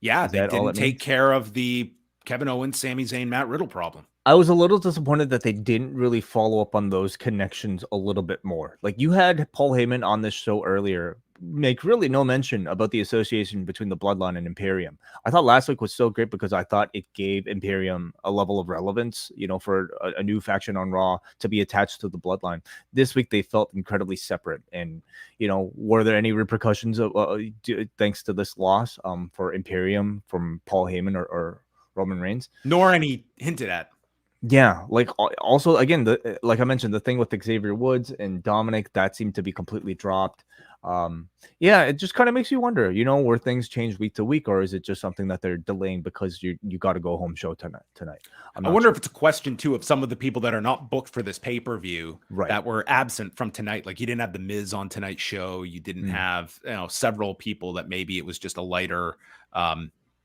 Yeah, they didn't take care of the Kevin Owens, Sami Zayn, Matt Riddle problem. I was a little disappointed that they didn't really follow up on those connections a little bit more. Like, you had Paul Heyman on this show earlier make really no mention about the association between the Bloodline and Imperium. I thought last week was so great because I thought it gave Imperium a level of relevance, for a new faction on Raw to be attached to the Bloodline. This week they felt incredibly separate. And, were there any repercussions thanks to this loss for Imperium from Paul Heyman or Roman Reigns? Nor any hinted at. Yeah, like also again, like I mentioned, the thing with Xavier Woods and Dominik that seemed to be completely dropped. Yeah, it just kind of makes you wonder, where things change week to week, or is it just something that they're delaying because you got to go home show tonight? I wonder if it's a question too of some of the people that are not booked for this pay-per-view that were absent from tonight. Like, you didn't have the Miz on tonight's show. You didn't have several people that maybe it was just a lighter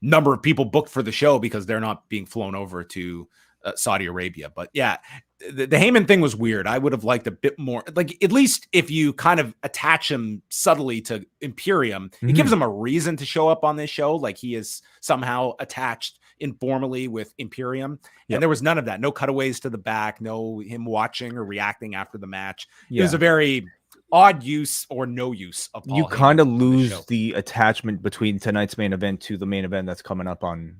number of people booked for the show because they're not being flown over to Saudi Arabia. But yeah, the Heyman thing was weird. I would have liked a bit more, like, at least if you kind of attach him subtly to Imperium, it gives him a reason to show up on this show. Like, he is somehow attached informally with Imperium. And there was none of that. No cutaways to the back, no him watching or reacting after the match. It was a very odd use or no use of Paul. You kind of lose the attachment between tonight's main event to the main event that's coming up on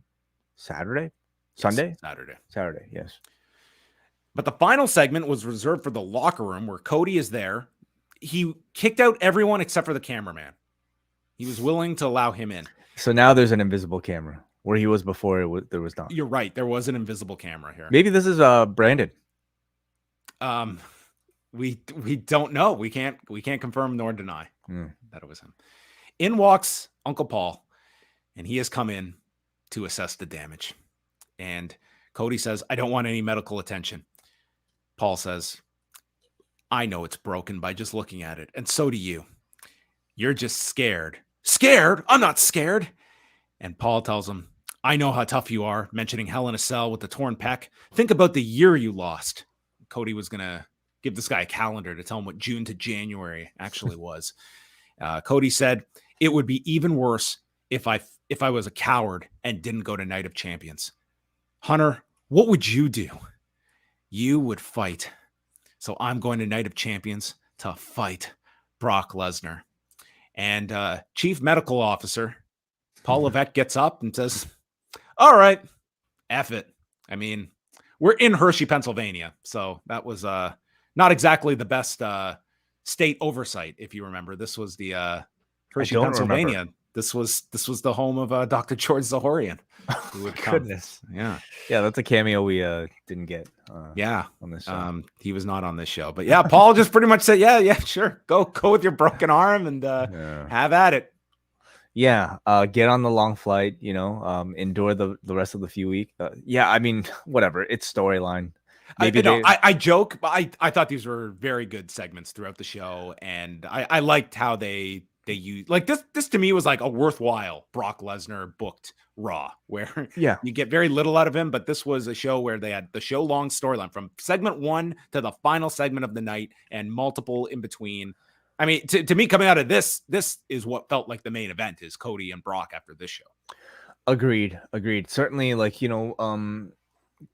Saturday. Saturday, yes. But the final segment was reserved for the locker room, where Cody is there. He kicked out everyone except for the cameraman. He was willing to allow him in. So now there's an invisible camera where he was before. There was not. You're right. There was an invisible camera here. Maybe this is Brandon. We don't know. We can't confirm nor deny that it was him. In walks Uncle Paul, and he has come in to assess the damage. And Cody says, "I don't want any medical attention." Paul says, "I know it's broken by just looking at it. And so do you. You're just scared." "Scared? I'm not scared." And Paul tells him, "I know how tough you are," mentioning Hell in a Cell with the torn pec. "Think about the year you lost." Cody was going to give this guy a calendar to tell him what June to January actually was. Cody said, "It would be even worse if I was a coward and didn't go to Night of Champions." "Hunter, what would you do?" "You would fight So I'm going to Night of Champions to fight Brock Lesnar. And Chief Medical Officer Paul Levesque gets up and says, all right, F it. I mean, we're in Hershey, Pennsylvania. So that was not exactly the best state oversight, if you remember. This was the Hershey, Pennsylvania. Remember. This was the home of Dr. George Zahorian. Who would come. Goodness. Yeah. Yeah, that's a cameo we didn't get. On this show. He was not on this show. But yeah, Paul just pretty much said, yeah, sure. Go with your broken arm and have at it. Yeah, get on the long flight, endure the rest of the few weeks. Yeah, I mean, whatever. It's storyline. I joke, but I thought these were very good segments throughout the show, and I liked how they use like this to me was like a worthwhile Brock Lesnar booked Raw, where you get very little out of him, but this was a show where they had the show long storyline from segment 1 to the final segment of the night and multiple in between. I mean, to me, coming out of this is what felt like the main event is Cody and Brock after this show. Agreed. Certainly,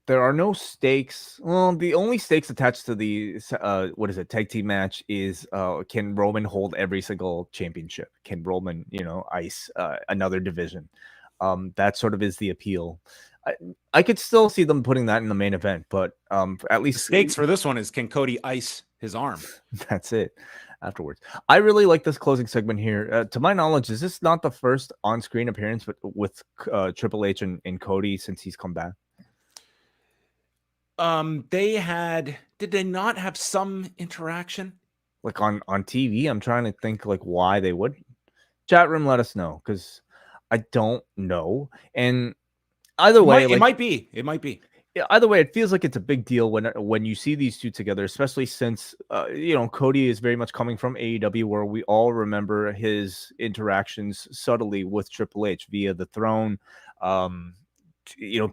there are no stakes. Well, the only stakes attached to the tag team match is can Roman hold every single championship? Can Roman, ice another division? That sort of is the appeal. I could still see them putting that in the main event, but at least the stakes for this one is can Cody ice his arm? That's it. Afterwards, I really like this closing segment here. To my knowledge, is this not the first on-screen appearance with Triple H and Cody since he's come back? Did they not have some interaction? Like on TV? I'm trying to think like why they would. Chat room, let us know, because I don't know. And either way, it might be. Yeah, either way, it feels like it's a big deal when you see these two together, especially since Cody is very much coming from AEW, where we all remember his interactions subtly with Triple H via the throne,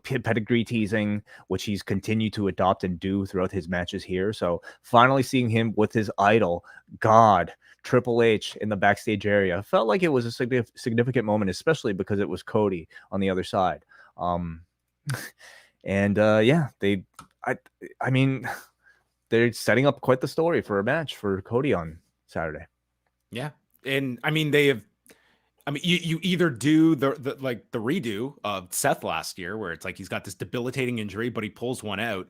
pedigree teasing, which he's continued to adopt and do throughout his matches here. So finally seeing him with his idol, God, Triple H, in the backstage area felt like it was a significant moment, especially because it was Cody on the other side. And I mean, they're setting up quite the story for a match for Cody on Saturday. Yeah. And I mean, you either do the redo of Seth last year, where it's like he's got this debilitating injury, but he pulls one out,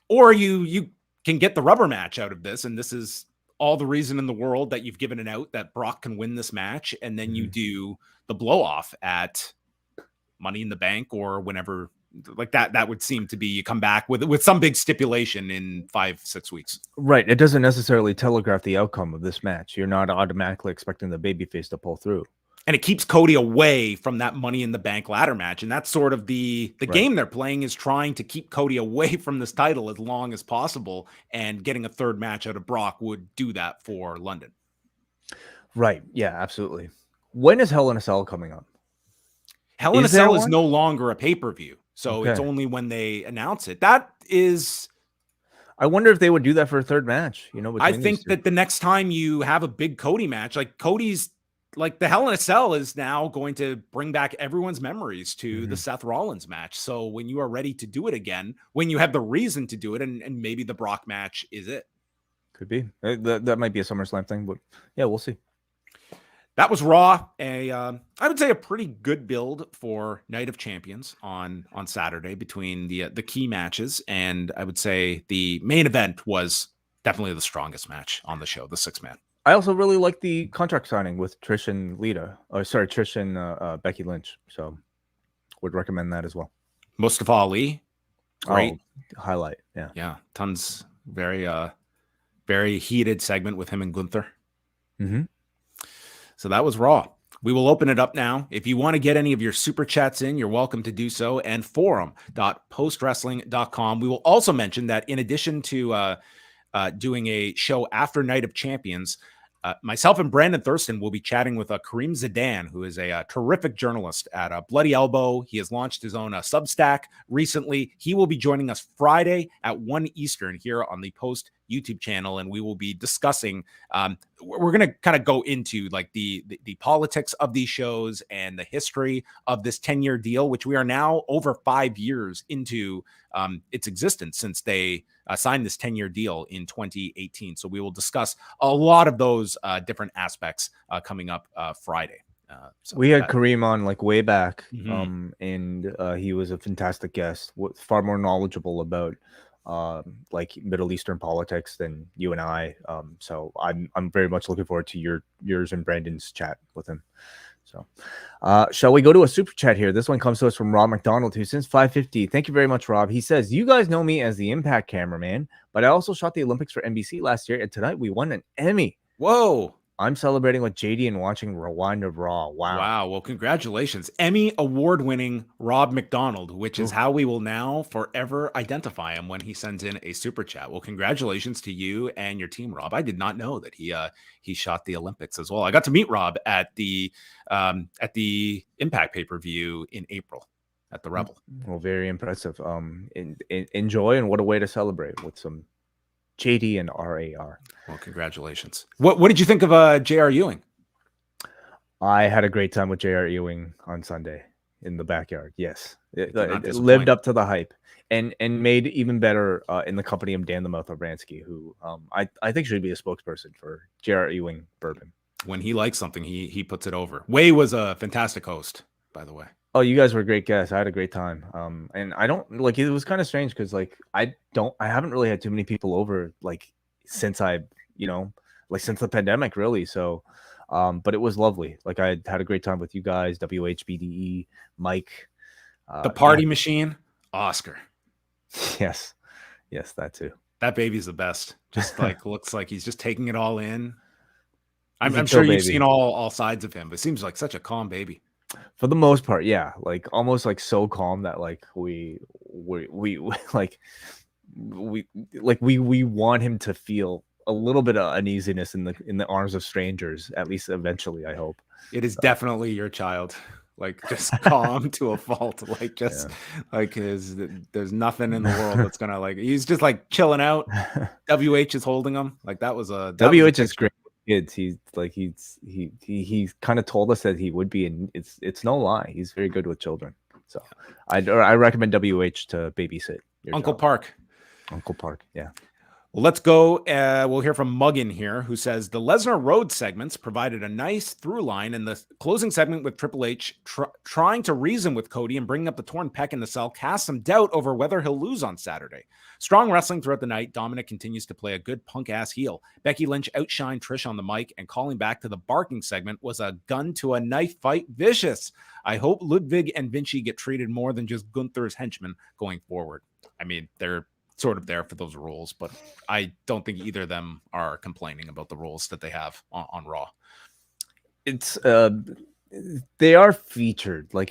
or you can get the rubber match out of this. And this is all the reason in the world that you've given it out that Brock can win this match. And then you do the blow off at Money in the Bank or whenever. Like that would seem to be you come back with some big stipulation in 5-6 weeks. Right. It doesn't necessarily telegraph the outcome of this match. You're not automatically expecting the babyface to pull through. And it keeps Cody away from that Money in the Bank ladder match. And that's sort of the game they're playing, is trying to keep Cody away from this title as long as possible. And getting a third match out of Brock would do that for London. Right. Yeah, absolutely. When is Hell in a Cell coming up? Hell in a Cell is no longer a pay-per-view. So it's only when they announce it. That is... I wonder if they would do that for a third match. I think that the next time you have a big Cody match, like Cody's, like the Hell in a Cell is now going to bring back everyone's memories to the Seth Rollins match. So when you are ready to do it again, when you have the reason to do it, and maybe the Brock match is it. Could be. That might be a SummerSlam thing, but yeah, we'll see. That was Raw. I would say a pretty good build for Night of Champions on Saturday between the key matches. And I would say the main event was definitely the strongest match on the show, the 6-man. I also really like the contract signing with Trish and Trish and Becky Lynch. So would recommend that as well. Mustafa Ali. Great. Highlight. Yeah. Yeah. Tons. Very, very heated segment with him and Gunther. So that was Raw. We will open it up now. If you want to get any of your super chats in, you're welcome to do so. And forum.postwrestling.com. We will also mention that in addition to doing a show after Night of Champions, myself and Brandon Thurston will be chatting with Kareem Zidane, who is a terrific journalist at Bloody Elbow. He has launched his own Substack recently. He will be joining us Friday at 1 Eastern here on the Post YouTube channel, and we will be discussing. We're going to kind of go into like the politics of these shows and the history of this 10-year deal, which we are now over 5 years into its existence since they signed this 10-year deal in 2018. So we will discuss a lot of those different aspects coming up Friday. So we had Kareem on like way back, and he was a fantastic guest, far more knowledgeable about like Middle Eastern politics than you and I. So I'm very much looking forward to yours and Brandon's chat with him. So shall we go to a super chat here? This one comes to us from Rob McDonald, who since 550. Thank you very much, Rob. He says, you guys know me as the Impact cameraman, but I also shot the Olympics for NBC last year, and tonight we won an Emmy. Whoa. I'm celebrating with JD and watching Rewind of Raw. Wow. Well, congratulations. Emmy award-winning Rob McDonald, which is how we will now forever identify him when he sends in a super chat. Well, congratulations to you and your team, Rob. I did not know that he shot the Olympics as well. I got to meet Rob at the Impact pay-per-view in April at the Rebel. Well, very impressive. Enjoy, and what a way to celebrate with some JD and RAR. Well, congratulations. What did you think of J.R. Ewing? I had a great time with J.R. Ewing on Sunday in the backyard. Yes, it lived up to the hype, and made even better in the company of Dan the Mouth Obransky, who I think should be a spokesperson for J.R. Ewing bourbon. When he likes something, he puts it over. Way was a fantastic host, by the way. Oh, you guys were great guests. I had a great time. And I don't like, it was kind of strange because like I haven't really had too many people over like since since the pandemic, really. So but it was lovely. Like I had a great time with you guys, WHBDE, Mike, the party machine, Oscar. Yes, that too. That baby's the best. Just like looks like he's just taking it all in. I'm sure you've seen all sides of him, but it seems like such a calm baby. For the most part, yeah, like almost like so calm that like we want him to feel a little bit of uneasiness in the arms of strangers, at least eventually, I hope. It is definitely your child, like just calm to a fault, like just like there's nothing in the world that's gonna like, he's just like chilling out. WH is holding him, like that was WH is great. Kids, he kind of told us that he would be, and it's no lie, he's very good with children. So I recommend WH to babysit your Uncle child. Uncle Park, yeah. Well, let's go. We'll hear from Muggin here, who says the Lesnar Rhodes segments provided a nice through line in the closing segment with Triple H trying to reason with Cody and bringing up the torn pec in the cell cast some doubt over whether he'll lose on Saturday. Strong wrestling throughout the night. Dominik continues to play a good punk-ass heel. Becky Lynch outshined Trish on the mic, and calling back to the barking segment was a gun to a knife fight vicious. I hope Ludwig and Vinci get treated more than just Gunther's henchmen going forward. I mean, they're sort of there for those rules, but I don't think either of them are complaining about the rules that they have on Raw. It's they are featured, like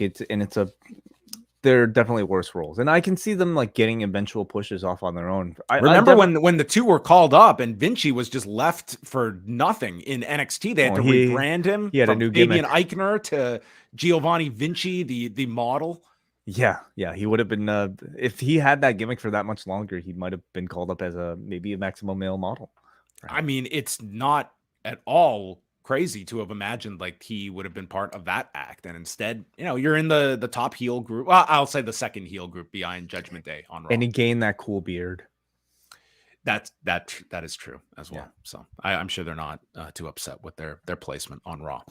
they're definitely worse roles, and I can see them like getting eventual pushes off on their own. Remember when the two were called up and Vinci was just left for nothing in NXT? They had to rebrand him. He had from a new Fabian gimmick. Eichner to Giovanni Vinci, the model. Yeah, he would have been if he had that gimmick for that much longer, he might have been called up as maybe a maximum male model. I mean, it's not at all crazy to have imagined like he would have been part of that act, and instead, you're in the top heel group. Well, I'll say the second heel group behind Judgment Day on Raw. And he gained that cool beard. That is true as well. Yeah. So I'm sure they're not too upset with their placement on Raw.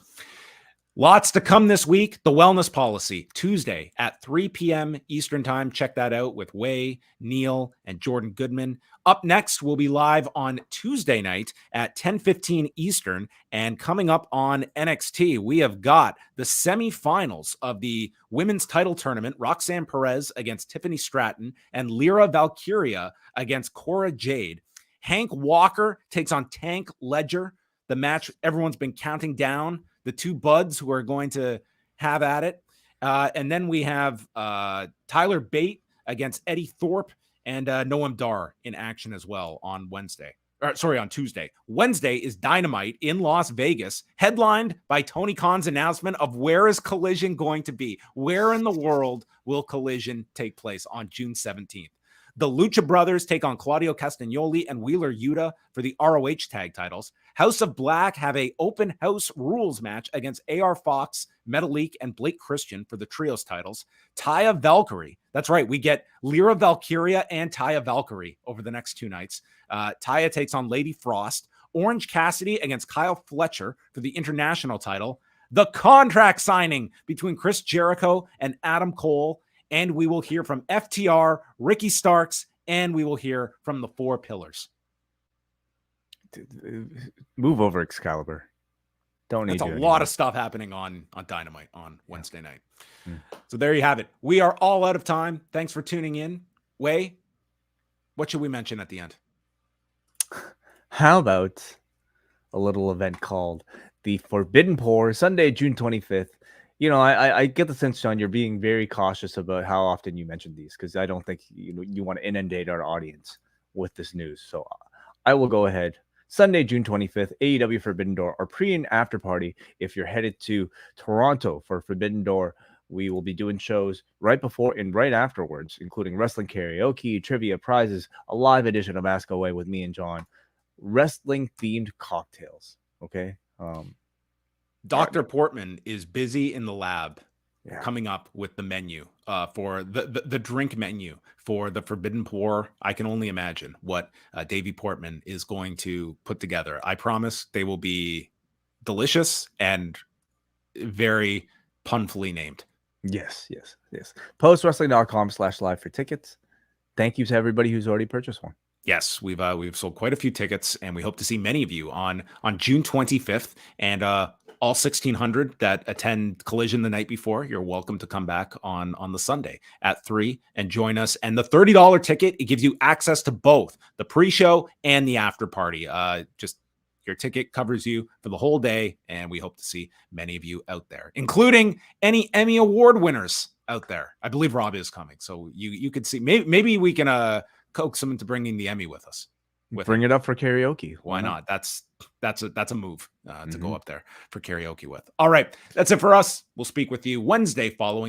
Lots to come this week. The Wellness Policy, Tuesday at 3 p.m. Eastern Time. Check that out with Wai, Neil, and Jordan Goodman. Up next, we'll be live on Tuesday night at 10:15 Eastern. And coming up on NXT, we have got the semifinals of the women's title tournament. Roxanne Perez against Tiffany Stratton and Lyra Valkyria against Cora Jade. Hank Walker takes on Tank Ledger. The match everyone's been counting down. The two buds who are going to have at it. And then we have Tyler Bate against Eddie Thorpe and Noam Dar in action as well on Tuesday. Wednesday is Dynamite in Las Vegas, headlined by Tony Khan's announcement of where is Collision going to be? Where in the world will Collision take place on June 17th? The Lucha Brothers take on Claudio Castagnoli and Wheeler Yuta for the ROH tag titles. House of Black have a open house rules match against AR Fox, Metalik, and Blake Christian for the trios titles. Taya Valkyrie. That's right. We get Lyra Valkyria and Taya Valkyrie over the next 2 nights. Taya takes on Lady Frost. Orange Cassidy against Kyle Fletcher for the international title. The contract signing between Chris Jericho and Adam Cole. And we will hear from FTR, Ricky Starks, and we will hear from the 4 Pillars. Move over, Excalibur. Don't need That's a lot of stuff happening on Dynamite on Wednesday night. So there you have it. We are all out of time. Thanks for tuning in. Wai, what should we mention at the end? How about a little event called the Forbidden Pour, Sunday, June 25th. You know, I get the sense, John, you're being very cautious about how often you mention these, because I don't think you want to inundate our audience with this news. So I will go ahead. Sunday, June 25th, AEW Forbidden Door, our pre and after party. If you're headed to Toronto for Forbidden Door, we will be doing shows right before and right afterwards, including wrestling karaoke, trivia, prizes, a live edition of Ask Away with me and John, wrestling-themed cocktails, okay? Dr. Portman is busy in the lab coming up with the menu for the drink menu for the Forbidden Pour. I can only imagine what Davey Portman is going to put together. I promise they will be delicious and very punfully named. Yes. Postwrestling.com/live for tickets. Thank you to everybody who's already purchased one. Yes, we've sold quite a few tickets, and we hope to see many of you on June 25th. And all 1,600 that attend Collision the night before, you're welcome to come back on the Sunday at 3 and join us. And the $30 ticket, it gives you access to both the pre-show and the after party. Just your ticket covers you for the whole day, and we hope to see many of you out there, including any Emmy Award winners out there. I believe Rob is coming, so you could see. Maybe we can coax him into bringing the Emmy with us. Bring it up for karaoke. Why not? That's a move to go up there for karaoke with. All right, that's it for us. We'll speak with you Wednesday following